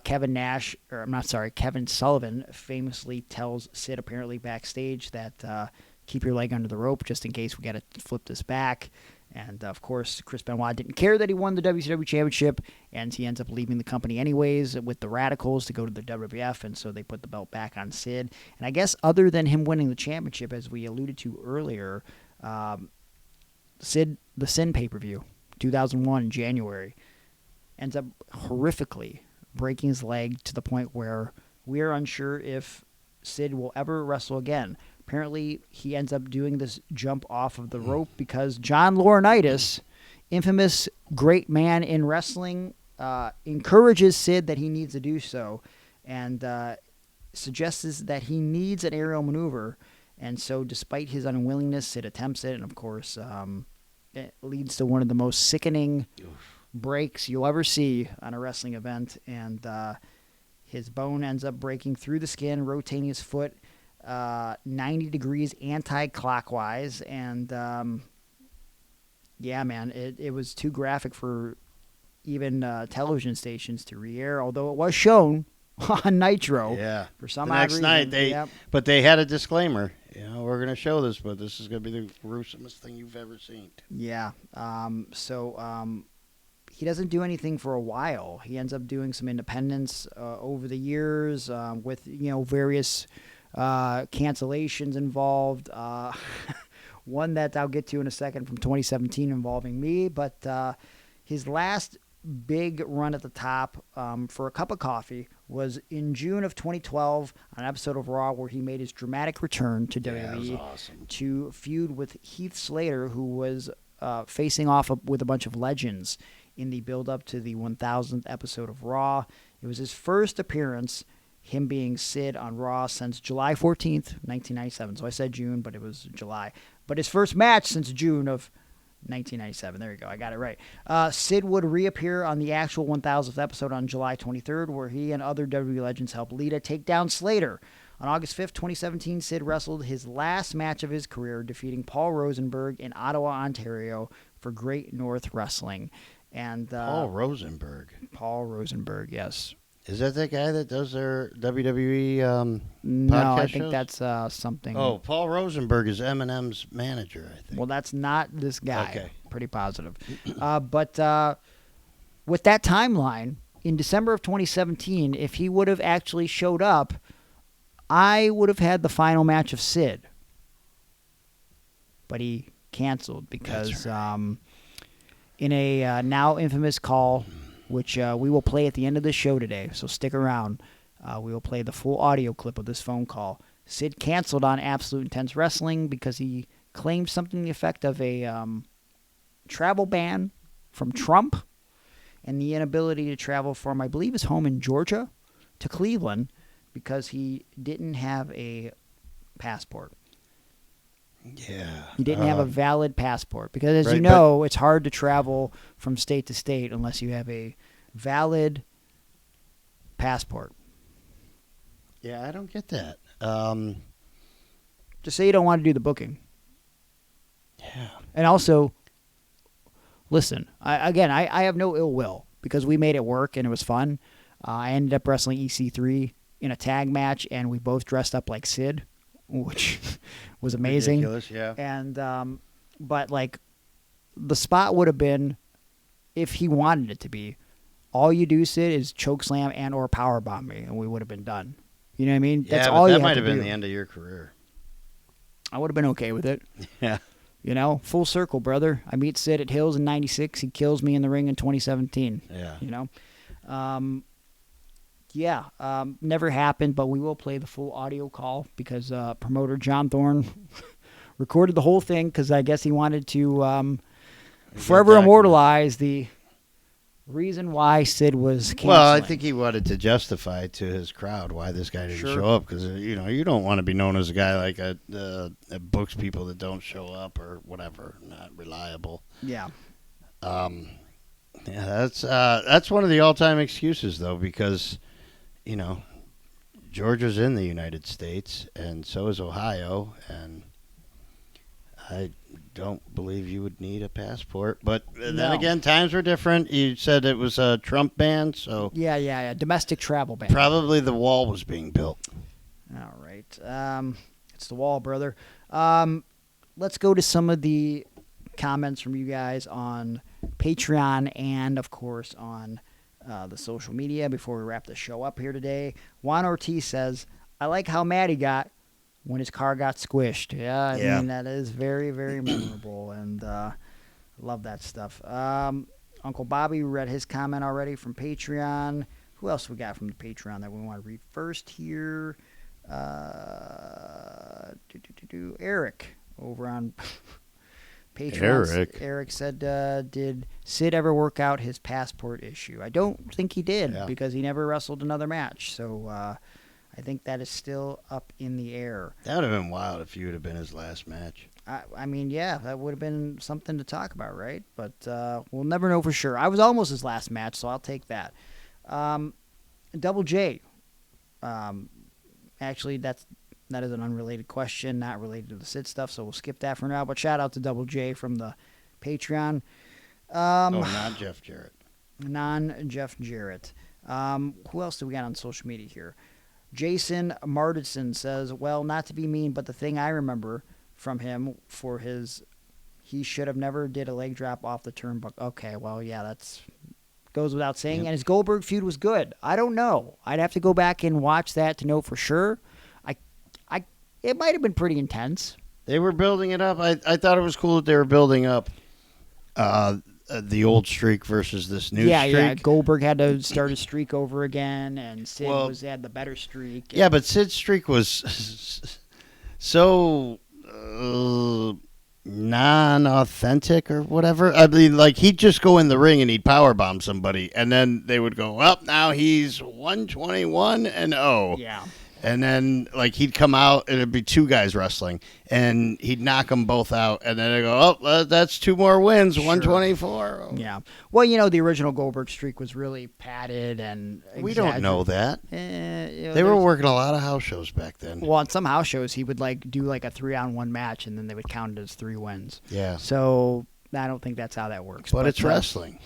Kevin Sullivan famously tells Sid apparently backstage that keep your leg under the rope just in case we got to flip this back. And, of course, Chris Benoit didn't care that he won the WCW Championship, and he ends up leaving the company anyways with the Radicals to go to the WWF, and so they put the belt back on Sid. And I guess other than him winning the championship, as we alluded to earlier, the Sin pay-per-view, 2001, January, ends up horrifically breaking his leg to the point where we are unsure if Sid will ever wrestle again. Apparently, he ends up doing this jump off of the rope because John Laurinaitis, infamous great man in wrestling, encourages Sid that he needs to do so and suggests that he needs an aerial maneuver. And so, despite his unwillingness, Sid attempts it, and of course, it leads to one of the most sickening breaks you'll ever see on a wrestling event. And his bone ends up breaking through the skin, rotating his foot 90 degrees anti-clockwise. And, yeah, man, it was too graphic for even television stations to re-air, although it was shown on Nitro. Yeah. For some the odd next reason. night, but they had a disclaimer. We're going to show this, but this is going to be the gruesomest thing you've ever seen. Yeah. He doesn't do anything for a while. He ends up doing some independence over the years with various cancellations involved. One that I'll get to in a second from 2017 involving me, but his last big run at the top for a cup of coffee was in June of 2012 on an episode of Raw where he made his dramatic return to WWE awesome. to feud with Heath Slater, who was facing off with a bunch of legends in the build-up to the 1000th episode of Raw. It was his first appearance, him being Sid on Raw, since July 14th, 1997. So I said June, but it was July. But his first match since June of 1997. There you go. I got it right. Sid would reappear on the actual 1000th episode on July 23rd, where he and other WWE legends helped Lita take down Slater. On August 5th, 2017, Sid wrestled his last match of his career, defeating Paul Rosenberg in Ottawa, Ontario for Great North Wrestling. And Paul Rosenberg. Paul Rosenberg, yes. Is that guy that does their WWE No, podcast I think shows? that's something. Oh, Paul Rosenberg is Eminem's manager, I think. Well, that's not this guy. Okay. Pretty positive. But with that timeline, in December of 2017, if he would have actually showed up, I would have had the final match of Sid. But he canceled because in a now infamous call, which we will play at the end of the show today, so stick around. We will play the full audio clip of this phone call. Sid canceled on Absolute Intense Wrestling because he claimed something to the effect of a travel ban from Trump and the inability to travel from, I believe, his home in Georgia to Cleveland because he didn't have a passport. Yeah. He didn't have a valid passport because, as Right, you know, it's hard to travel from state to state unless you have a valid passport. Yeah, I don't get that. Just say you don't want to do the booking. Yeah. And also, listen, I have no ill will because we made it work and it was fun. I ended up wrestling EC3 in a tag match, and we both dressed up like Sid, which was amazing. Ridiculous, yeah. And but like the spot would have been, if he wanted it to be, all you do, Sid, is choke slam and or power bomb me, and we would have been done. You know what I mean? Yeah, That's but all that you might have have to been do. the end of your career. I would have been okay with it. Yeah. You know, full circle, brother. I meet Sid at Hills in '96. He kills me in the ring in 2017. Yeah. You know, never happened. But we will play the full audio call because promoter John Thorne recorded the whole thing because I guess he wanted to forever immortalize the reason why Sid was canceling. Well, I think he wanted to justify to his crowd why this guy didn't Sure. show up because, you don't want to be known as a guy like that books people that don't show up or whatever, not reliable. Yeah. Yeah, that's one of the all-time excuses, though, because, Georgia's in the United States, and so is Ohio, and I don't believe you would need a passport. But then No. again, times were different. You said it was a Trump ban, so Yeah. Domestic travel ban. probably the wall was being built. All right. It's the wall, brother. Let's go to some of the comments from you guys on Patreon and, of course, on the social media before we wrap the show up here today. Juan Ortiz says, I like how mad he got when his car got squished. Yeah, I mean, that is very, very memorable, and love that stuff. Uncle Bobby read his comment already from Patreon. Who else we got from the Patreon that we want to read first here? Eric over on Patreon. Eric said, did Sid ever work out his passport issue? I don't think he did because he never wrestled another match. So I think that is still up in the air. That would have been wild if you would have been his last match. I mean, yeah, that would have been something to talk about, right? But we'll never know for sure. I was almost his last match, so I'll take that. Double J. Actually, that is an unrelated question, not related to the Sid stuff, so we'll skip that for now. But shout out to Double J from the Patreon. Not Jeff Jarrett. Non-Jeff Jarrett. Who else do we got on social media here? Jason Martinson says, well, not to be mean, but the thing I remember from him for he should have never did a leg drop off the turnbuckle. Okay, well, yeah, that's goes without saying. Yep. And his Goldberg feud was good. I don't know. I'd have to go back and watch that to know for sure. It might have been pretty intense. They were building it up. I thought it was cool that they were building up the old streak versus this new streak. Yeah. Goldberg had to start his streak over again, and Sid had the better streak. Yeah, but Sid's streak was so non-authentic or whatever. I mean, like, he'd just go in the ring and he'd powerbomb somebody, and then they would go, well, now he's 121-0. Yeah. And then, like, he'd come out, and it'd be two guys wrestling, and he'd knock them both out. And then they'd go, oh, that's two more wins, sure. 124. Yeah. Well, the original Goldberg streak was really padded and we don't know that. They were working a lot of house shows back then. Well, on some house shows, he would, do a 3-on-1 match, and then they would count it as 3 wins. Yeah. So I don't think that's how that works. But it's wrestling.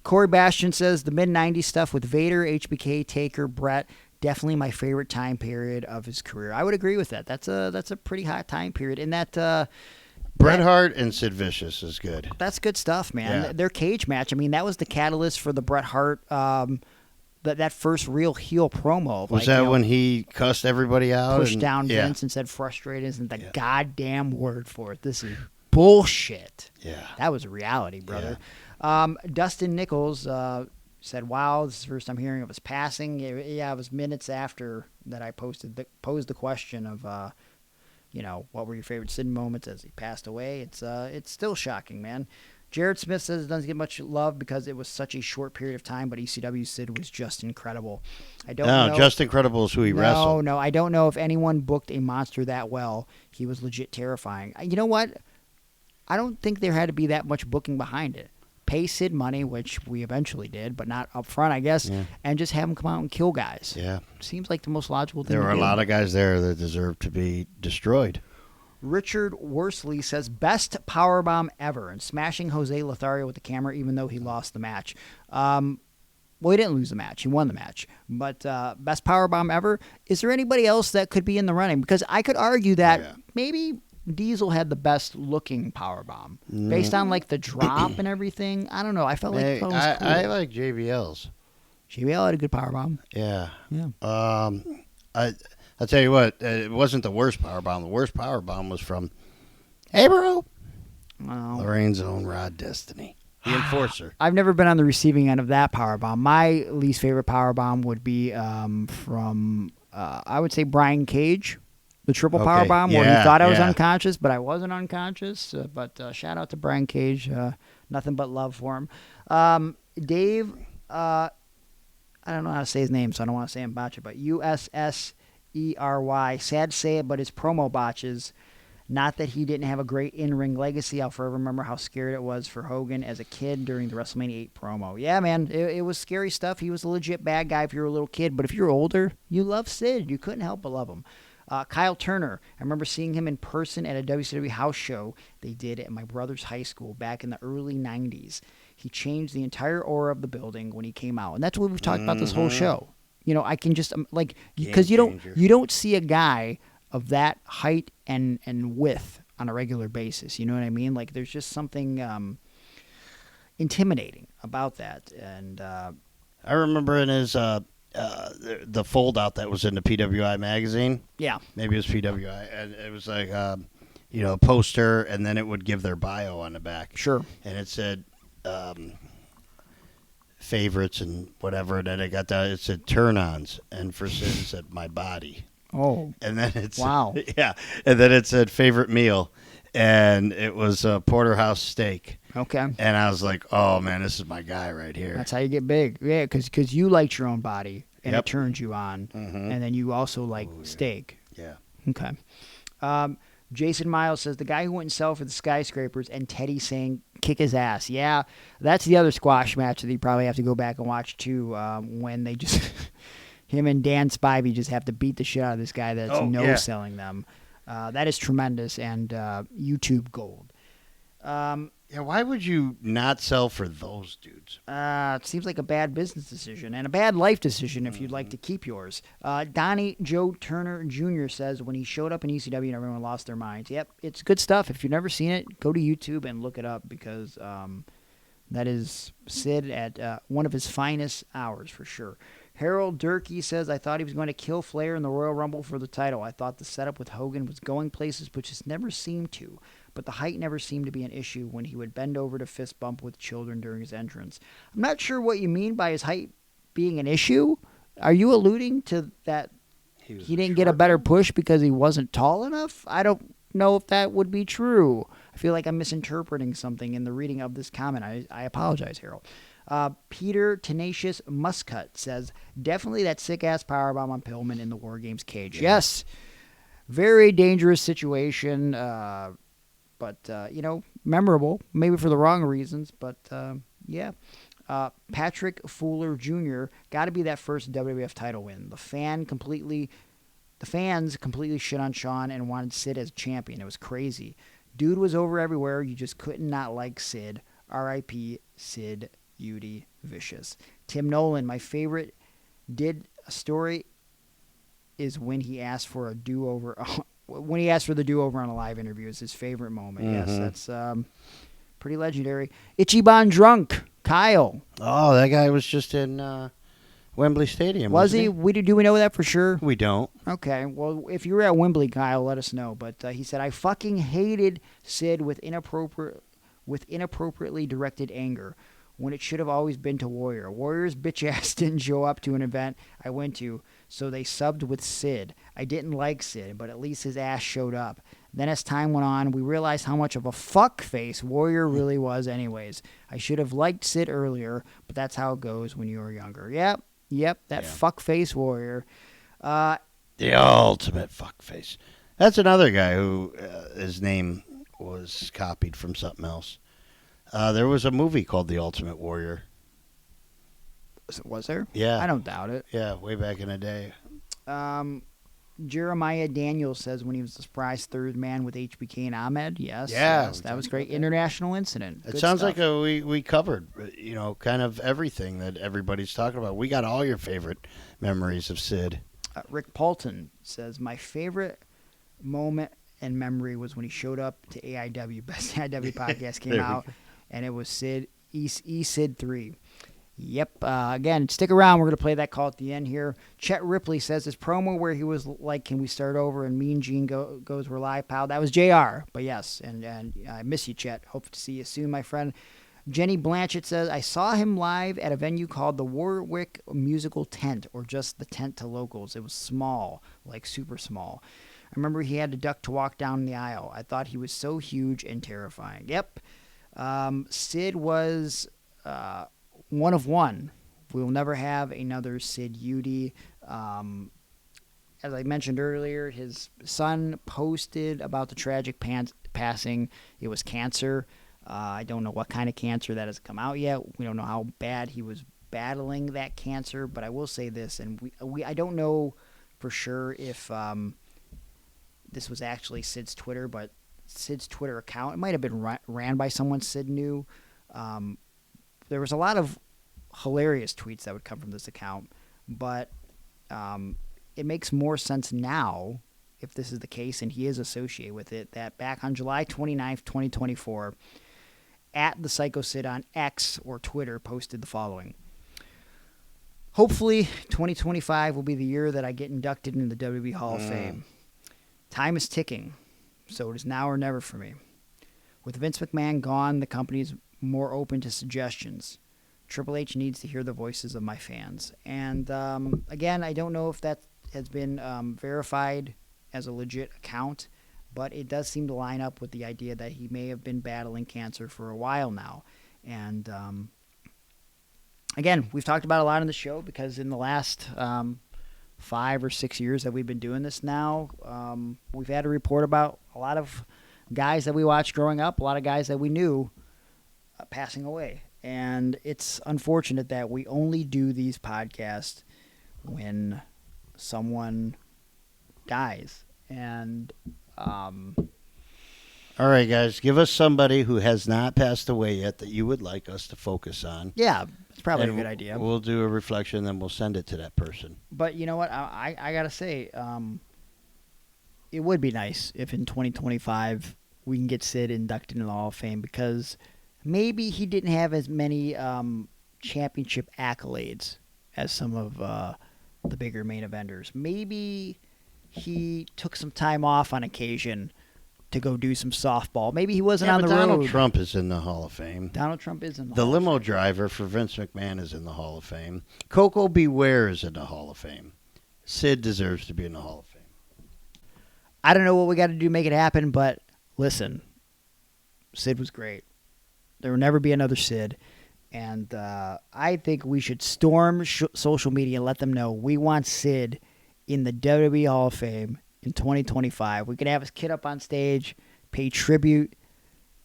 Corey Bastian says the mid-'90s stuff with Vader, HBK, Taker, Brett, definitely my favorite time period of his career. I would agree with that. That's a pretty hot time period. And that Bret Hart and Sid Vicious is good. that's good stuff, man. Yeah. Their cage match, I mean, that was the catalyst for the Bret Hart that first real heel promo. Was that when he cussed everybody out? Pushed down Vince and said frustrated isn't the goddamn word for it. This is bullshit. Yeah. That was reality, brother. Dustin Nichols said, wow, this is the first time hearing of his passing. Yeah, it was minutes after that I posed the question of, what were your favorite Sid moments as he passed away? It's still shocking, man. Jared Smith says it doesn't get much love because it was such a short period of time, but ECW Sid was just incredible. I don't know. Just incredible is who he wrestled. No, I don't know if anyone booked a monster that well. He was legit terrifying. You know what? I don't think there had to be that much booking behind it. Pay Sid money, which we eventually did, but not up front, I guess, and just have him come out and kill guys. Yeah. Seems like the most logical thing There to were a do. lot of guys there that deserved to be destroyed. Richard Worsley says, best powerbomb ever, and smashing Jose Lothario with the camera even though he lost the match. Well, he didn't lose the match. He won the match. But best powerbomb ever, is there anybody else that could be in the running? Because I could argue that maybe Diesel had the best looking powerbomb. Based on like the drop and everything. I don't know. I felt like it was cool. I like JBL's. JBL had a good powerbomb. Yeah. Yeah. I'll tell you what, it wasn't the worst powerbomb. The worst powerbomb was from, hey, bro, Lorraine's own Rod Destiny, the Enforcer. I've never been on the receiving end of that powerbomb. My least favorite powerbomb would be from, I would say, Brian Cage, the triple powerbomb, where he thought I was unconscious, but I wasn't unconscious. But shout out to Brian Cage. Nothing but love for him. Dave, I don't know how to say his name, so I don't want to say him botch it, but USS ERY. Sad to say it, but his promo botches. Not that he didn't have a great in-ring legacy. I'll forever remember how scared it was for Hogan as a kid during the WrestleMania 8 promo. Yeah, man, it was scary stuff. He was a legit bad guy if you were a little kid, but if you're older, you love Sid. You couldn't help but love him. Kyle Turner. I remember seeing him in person at a WCW house show they did at my brother's high school back in the early 90s. He changed the entire aura of the building when he came out, and that's what we've talked about this whole show. I can just because you don't see a guy of that height and width on a regular basis. You know what I mean? Like there's just something intimidating about that. And I remember in his the fold out that was in the PWI magazine. Yeah, maybe it was PWI, and it was like a poster, and then it would give their bio on the back. Sure, and it said. Favorites and whatever, and then it said turn-ons, and for Sid it said my body. Oh, and then it's wow, yeah, and then it said favorite meal, and it was a porterhouse steak. Okay, and I was like, oh man, this is my guy right here. That's how you get big, yeah, because you liked your own body and it turns you on, and then you also like steak. Yeah. Okay. Jason Miles says, the guy who went and sell for the skyscrapers and Teddy saying, kick his ass. Yeah, that's the other squash match that you probably have to go back and watch, too, when they just, him and Dan Spivey just have to beat the shit out of this guy that's no-selling them. That is tremendous and YouTube gold. Why would you not sell for those dudes? It seems like a bad business decision and a bad life decision if you'd like to keep yours. Donnie Joe Turner Jr. says, when he showed up in ECW and everyone lost their minds. Yep, it's good stuff. If you've never seen it, go to YouTube and look it up because that is Sid at one of his finest hours for sure. Harold Durkee says, I thought he was going to kill Flair in the Royal Rumble for the title. I thought the setup with Hogan was going places, but just never seemed to. But the height never seemed to be an issue when he would bend over to fist bump with children during his entrance. I'm not sure what you mean by his height being an issue. Are you alluding to that he didn't get a better push because he wasn't tall enough? I don't know if that would be true. I feel like I'm misinterpreting something in the reading of this comment. I apologize, Harold. Peter Tenacious Muscut says, definitely that sick-ass powerbomb on Pillman in the War Games cage. Yeah. Yes. Very dangerous situation. But, memorable, maybe for the wrong reasons, but, yeah. Patrick Fuller Jr. got to be that first WWF title win. The fans completely shit on Shawn and wanted Sid as champion. It was crazy. Dude was over everywhere. You just couldn't not like Sid. R.I.P. Sid Eudy, Vicious. Tim Nolan, my favorite did a story is when he asked for a do-over. When he asked for the do-over on a live interview is his favorite moment. Yes, that's pretty legendary. Ichiban Drunk, Kyle. Oh, that guy was just in Wembley Stadium. Was he? Wasn't Do we know that for sure? We don't. Okay, well, if you were at Wembley, Kyle, let us know. But he said, I fucking hated Sid with inappropriately directed anger when it should have always been to Warrior. Warrior's bitch ass didn't show up to an event I went to, so they subbed with Sid. I didn't like Sid, but at least his ass showed up. Then as time went on, we realized how much of a fuckface Warrior really was anyways. I should have liked Sid earlier, but that's how it goes when you were younger. Yep, that fuckface Warrior. The ultimate fuckface. That's another guy who his name was copied from something else. There was a movie called The Ultimate Warrior. Was there? Yeah. I don't doubt it. Yeah, way back in the day. Jeremiah Daniels says when he was the surprise third man with HBK and Ahmed. Yes. Yeah, Yes, that was great. International incident. It Good sounds stuff. like we covered, kind of everything that everybody's talking about. We got all your favorite memories of Sid. Rick Paulton says, my favorite moment and memory was when he showed up to AIW. Best AIW podcast came out, and it was Sid, Sid 3. Yep. Again, stick around. We're going to play that call at the end here. Chet Ripley says his promo where he was like, can we start over? And Mean Gene goes, we're live, pal. That was JR. But yes, and I miss you, Chet. Hope to see you soon, my friend. Jenny Blanchett says, I saw him live at a venue called the Warwick Musical Tent, or just the tent to locals. It was small, like super small. I remember he had to duck to walk down the aisle. I thought he was so huge and terrifying. Yep. Sid was one of one. We will never have another Sid Eudy. As I mentioned earlier, his son posted about the tragic passing. It was cancer. I don't know what kind of cancer that has come out yet. We don't know how bad he was battling that cancer, but I will say this, and I don't know for sure if this was actually Sid's Twitter, but Sid's Twitter account, it might have been ran by someone Sid knew. There was a lot of hilarious tweets that would come from this account, but it makes more sense now, if this is the case and he is associated with it, that back on July 29th, 2024, at the Sycho Sid on X or Twitter posted the following. Hopefully, 2025 will be the year that I get inducted into the WWE Hall of Fame. Time is ticking, so it is now or never for me. With Vince McMahon gone, the company is more open to suggestions. Triple H needs to hear the voices of my fans. And again, I don't know if that has been verified as a legit account, but it does seem to line up with the idea that he may have been battling cancer for a while now. And again, we've talked about a lot on the show because in the last 5 or 6 years that we've been doing this now, we've had to report about a lot of guys that we watched growing up, a lot of guys that we knew passing away. And it's unfortunate that we only do these podcasts when someone dies. And all right, guys, give us somebody who has not passed away yet that you would like us to focus on. yeah, it's probably And a good idea. We'll do a reflection, then we'll send it to that person. But you know what? I got to say, it would be nice if in 2025 we can get Sid inducted into the Hall of Fame, because maybe he didn't have as many championship accolades as some of the bigger main eventers. Maybe he took some time off on occasion to go do some softball. Maybe he wasn't on the Donald road. Trump is in the Hall of Fame. Donald Trump is in the The Hall of limo Fame. driver for Vince McMahon is in the Hall of Fame. Coco Beware is in the Hall of Fame. Sid deserves to be in the Hall of Fame. I don't know what we got to do to make it happen, but listen, Sid was great. There will never be another Sid. And I think we should storm social media and let them know we want Sid in the WWE Hall of Fame in 2025. We can have his kid up on stage, pay tribute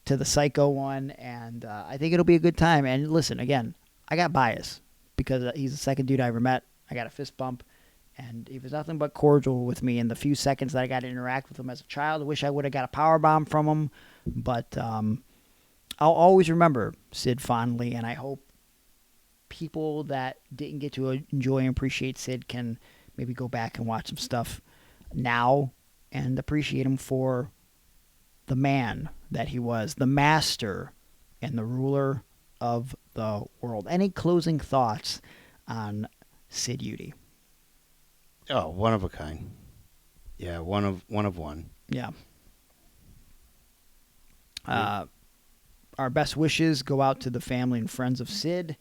to the Sycho one, and I think it'll be a good time. And listen, again, I got bias because he's the second dude I ever met. I got a fist bump, and he was nothing but cordial with me in the few seconds that I got to interact with him as a child. I wish I would have got a power bomb from him, but I'll always remember Sid fondly, and I hope people that didn't get to enjoy and appreciate Sid can maybe go back and watch some stuff now and appreciate him for the man that he was, the master and the ruler of the world. Any closing thoughts on Sid Eudy? Oh, one of a kind. Yeah, one of one. Yeah. Our best wishes go out to the family and friends of Sid.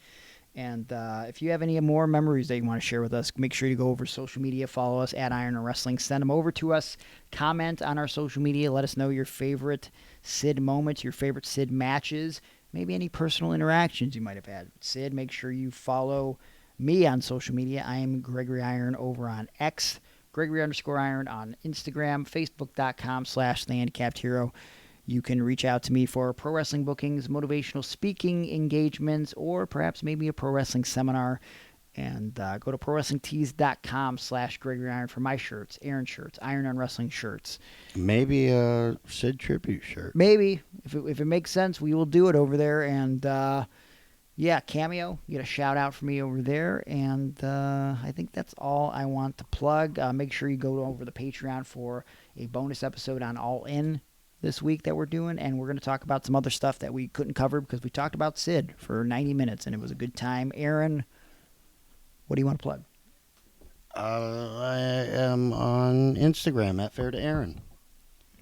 And if you have any more memories that you want to share with us, make sure you go over social media, follow us at Iron and Wrestling, send them over to us, comment on our social media, let us know your favorite Sid moments, your favorite Sid matches, maybe any personal interactions you might have had with Sid. Make sure you follow me on social media. I am Gregory Iron over on X, Gregory_Iron on Instagram, Facebook.com/TheHandicappedHero. You can reach out to me for pro wrestling bookings, motivational speaking engagements, or perhaps maybe a pro wrestling seminar. And go to ProWrestlingTees.com/Gregory Iron for my shirts, Aaron shirts, Iron on Wrestling shirts. Maybe a Sid tribute shirt. Maybe. If it makes sense, we will do it over there. And, yeah, Cameo, you get a shout-out from me over there. And I think that's all I want to plug. Make sure you go over the Patreon for a bonus episode on All In this week that we're doing, and we're going to talk about some other stuff that we couldn't cover because we talked about Sid for 90 minutes, and it was a good time. Aaron, what do you want to plug? I am on Instagram at Fair to Aaron.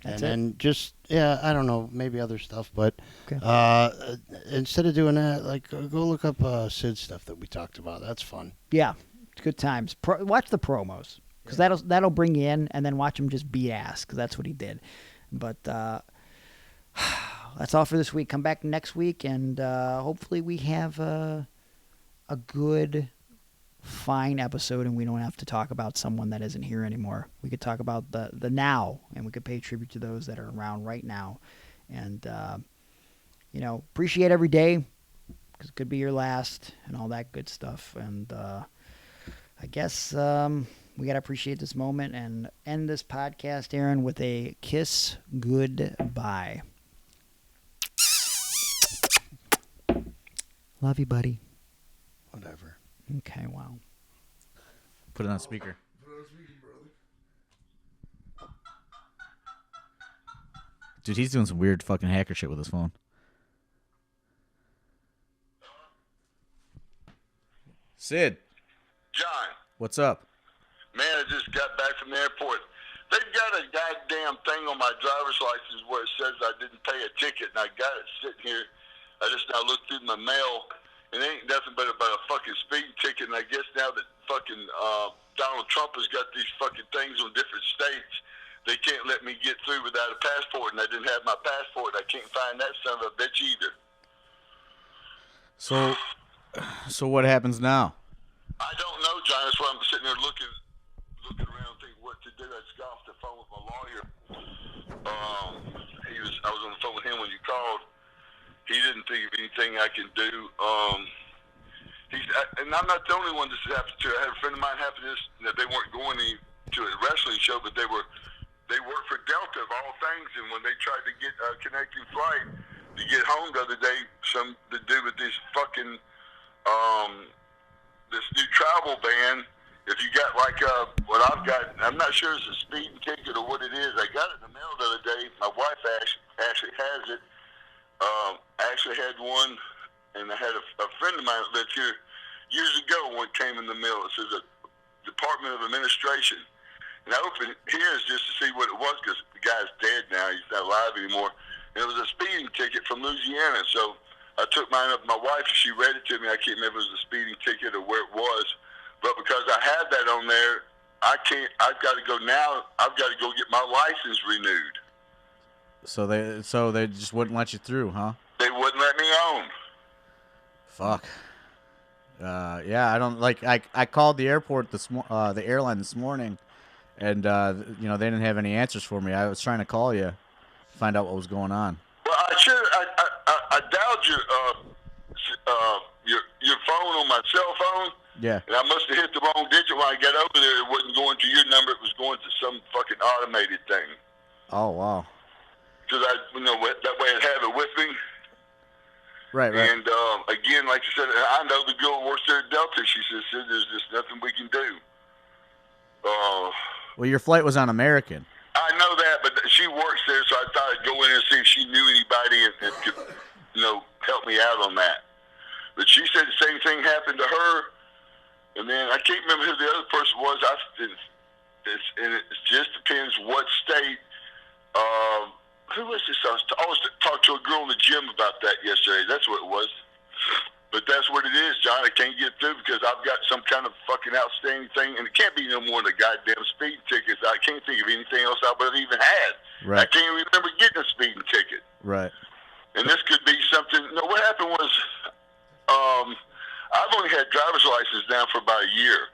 That's and just, yeah, I don't know, maybe other stuff, but Okay. Instead of doing that, like, go look up Sid stuff that we talked about. That's fun. Yeah, it's good times. Watch the promos because that'll bring you in, and then watch him just beat ass because that's what he did. But that's all for this week. Come back next week, and hopefully we have a good, fine episode, and we don't have to talk about someone that isn't here anymore. We could talk about the now, and we could pay tribute to those that are around right now. And, appreciate every day because it could be your last and all that good stuff. And I guess we got to appreciate this moment and end this podcast, Aaron, with a kiss goodbye. Love you, buddy. Whatever. Okay, wow. Put it on speaker. Dude, he's doing some weird fucking hacker shit with his phone. Sid. John, What's up? man, I just got back from the airport. They've got a goddamn thing on my driver's license where it says I didn't pay a ticket, and I got it sitting here. I just now looked through my mail, and it ain't nothing but about a fucking speeding ticket. And I guess now that fucking Donald Trump has got these fucking things on different states, they can't let me get through without a passport, and I didn't have my passport. I can't find that son of a bitch either. So what happens now? I don't know, John. That's why I'm sitting there looking around, thinking what to do. I just got off the phone with my lawyer. I was on the phone with him when you called. He didn't think of anything I can do. And I'm not the only one this has happened to. I had a friend of mine happen this, that they weren't going to a wrestling show, but they worked for Delta of all things. And when they tried to get a connecting flight to get home the other day, some to do with this fucking this new travel ban. If you got like what I've got, I'm not sure it's a speeding ticket or what it is. I got it in the mail the other day. My wife actually has it. I actually had one, and I had a friend of mine that lived here years ago when it came in the mail. It says a Department of Administration. And I opened his just to see what it was because the guy's dead now. He's not alive anymore. And it was a speeding ticket from Louisiana. So I took mine up to my wife, and she read it to me. I can't remember if it was a speeding ticket or where it was. But because I had that on there, I've got to go now. I've got to go get my license renewed. So they just wouldn't let you through, huh? They wouldn't let me on. Fuck. Yeah, I don't like. I called the airport the airline this morning, and they didn't have any answers for me. I was trying to call you, find out what was going on. Well, I dialed your phone on my cell phone. Yeah. And I must have hit the wrong digit when I got over there. It wasn't going to your number. It was going to some fucking automated thing. Oh wow. Because that way I'd have it with me. Right. And again, like I said, I know the girl works there at Delta. She says, Sid, there's just nothing we can do. Well, your flight was on American. I know that, but she works there, so I thought I'd go in and see if she knew anybody and could, help me out on that. But she said the same thing happened to her, and then I can't remember who the other person was. And it just depends what state. Who was this? I was talking to a girl in the gym about that yesterday. That's what it was. But that's what it is, John. I can't get through because I've got some kind of fucking outstanding thing, and it can't be no more than a goddamn speeding ticket. I can't think of anything else I would have even had. Right. I can't remember getting a speeding ticket. Right. And this could be something. No, what happened was, I've only had driver's license now for about a year.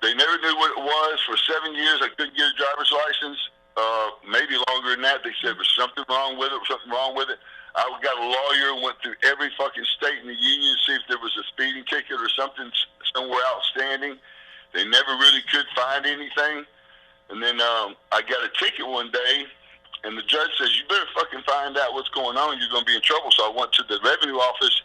They never knew what it was. For 7 years, I couldn't get a driver's license. Maybe longer than that. They said there was something wrong with it. I got a lawyer and went through every fucking state in the union to see if there was a speeding ticket or something somewhere outstanding. They never really could find anything. And then I got a ticket one day, and the judge says, you better fucking find out what's going on. You're going to be in trouble. So I went to the revenue office.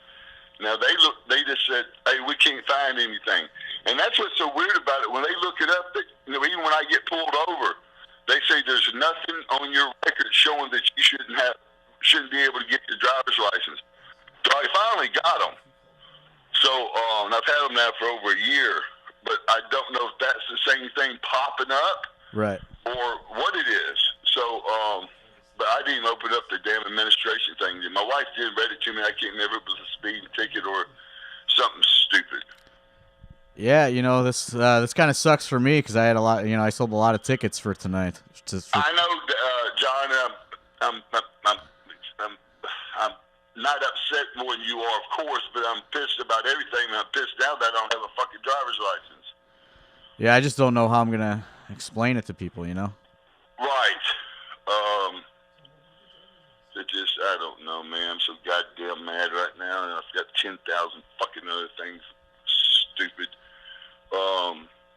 Now, they just said, hey, we can't find anything. And that's what's so weird about it. When they look it up, even when I get pulled over, they say there's nothing on your record showing that you shouldn't be able to get your driver's license. So I finally got them. So and I've had them now for over a year, but I don't know if that's the same thing popping up, right, or what it is. So, but I didn't open up the damn administration thing. My wife did read it to me. I can't remember if it was a speeding ticket or something stupid. Yeah, this kind of sucks for me because I had a lot. I sold a lot of tickets for tonight. I know, John. I'm not upset more than you are, of course, but I'm pissed about everything. And I'm pissed now that I don't have a fucking driver's license. Yeah, I just don't know how I'm gonna explain it to people. Right. I don't know, man. I'm so goddamn mad right now, and I've got 10,000 fucking other things stupid.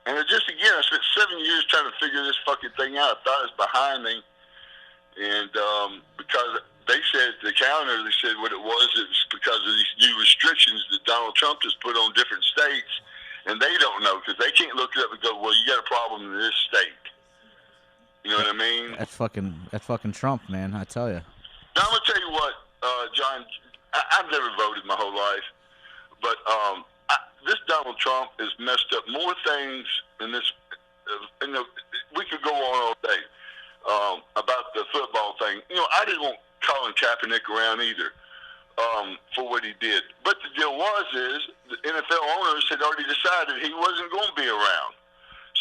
And it just, again, I spent 7 years trying to figure this fucking thing out. I thought it was behind me. And because they said, the counter, they said what it was because of these new restrictions that Donald Trump has put on different states. And they don't know because they can't look it up and go, well, you got a problem in this state. You know what I mean? That's fucking Trump, man, I tell you. Now, I'm going to tell you what, John, I've never voted my whole life. But this Donald Trump has messed up more things in this. We could go on all day about the football thing. I didn't want Colin Kaepernick around either for what he did. But the deal is the NFL owners had already decided he wasn't going to be around.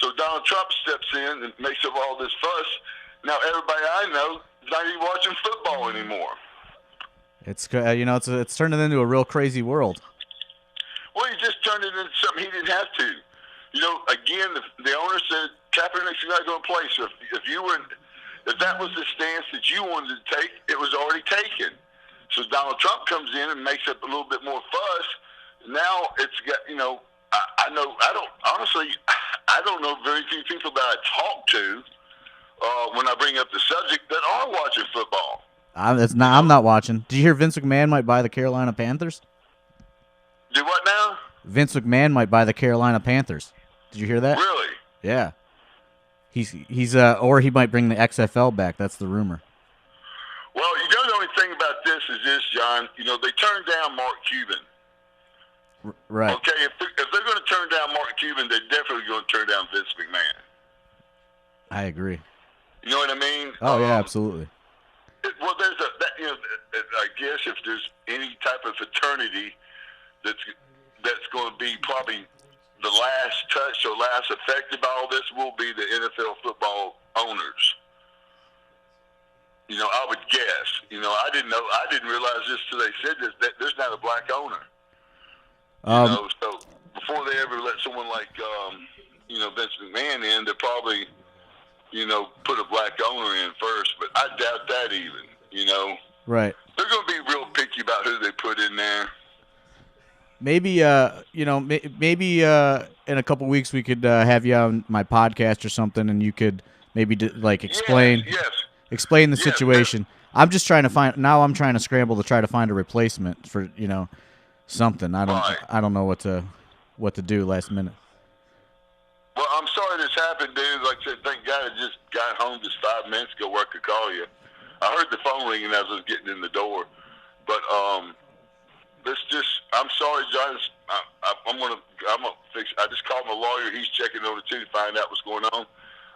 So Donald Trump steps in and makes up all this fuss. Now everybody I know is not even watching football anymore. It's it's turning into a real crazy world. Well, he just turned it into something he didn't have to. Again, the owner said Kaepernick's not going to play. So if that was the stance that you wanted to take, it was already taken. So Donald Trump comes in and makes up a little bit more fuss. Now it's got, I don't know very few people that I talk to when I bring up the subject that are watching football. I'm not watching. Did you hear Vince McMahon might buy the Carolina Panthers? Do what now? Vince McMahon might buy the Carolina Panthers. Did you hear that? Really? Yeah. Or he might bring the XFL back. That's the rumor. Well, the only thing about this is this, John. They turned down Mark Cuban. Right. Okay, if they're going to turn down Mark Cuban, they're definitely going to turn down Vince McMahon. I agree. You know what I mean? Oh yeah, absolutely. Well, I guess if there's any type of fraternity that's going to be probably the last touch or last affected by all this will be the NFL football owners. I would guess. I didn't know. I didn't realize this till they said this. That there's not a black owner. So before they ever let someone like Vince McMahon in, they probably put a black owner in first. But I doubt that even. Right. They're going to be real picky about who they put in there. Maybe maybe in a couple weeks we could have you on my podcast or something, and you could maybe explain. Yes. Explain the situation. I'm just trying to find. Now I'm trying to scramble to try to find a replacement for something. I don't know what to do last minute. Well, I'm sorry this happened, dude. Like I said, thank God I just got home just 5 minutes ago where I could call you. I heard the phone ringing as I was getting in the door. But I'm sorry, John. I'm gonna fix. I just called my lawyer. He's checking on it too to find out what's going on.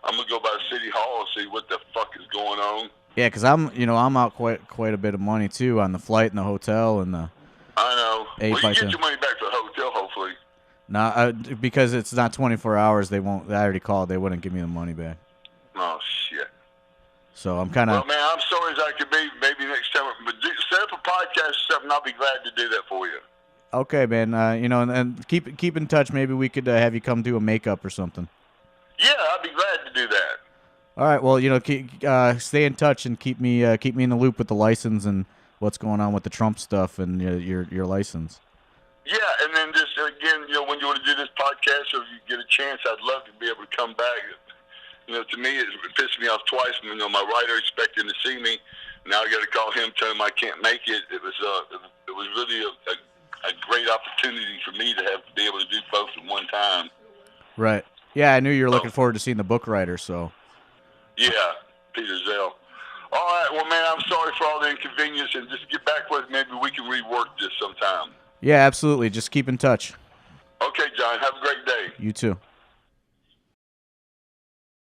I'm gonna go by the city hall and see what the fuck is going on. Yeah, because I'm out quite a bit of money too on the flight and the hotel and the. I know. Well, you get your money back for the hotel, hopefully. No, because it's not 24 hours. They won't. I already called. They wouldn't give me the money back. Oh shit. So I'm kind of. Well, man, I'm sorry as I could be. Maybe next time, but set up a podcast or something. I'll be glad to do that for you. Okay, man. And keep in touch. Maybe we could have you come do a makeup or something. Yeah, I'd be glad to do that. All right. Well, stay in touch and keep me in the loop with the license and what's going on with the Trump stuff and your license. Yeah, and then just again, when you want to do this podcast, or if you get a chance, I'd love to be able to come back. To me, it pissed me off twice. My writer expecting to see me. Now I got to call him, tell him I can't make it. It was really a great opportunity for me to be able to do both at one time. Right. Yeah, I knew you were looking forward to seeing the book writer, so. Yeah, Peter Zell. All right, well, man, I'm sorry for all the inconvenience, and just get back with me. Maybe we can rework this sometime. Yeah, absolutely. Just keep in touch. Okay, John. Have a great day. You too.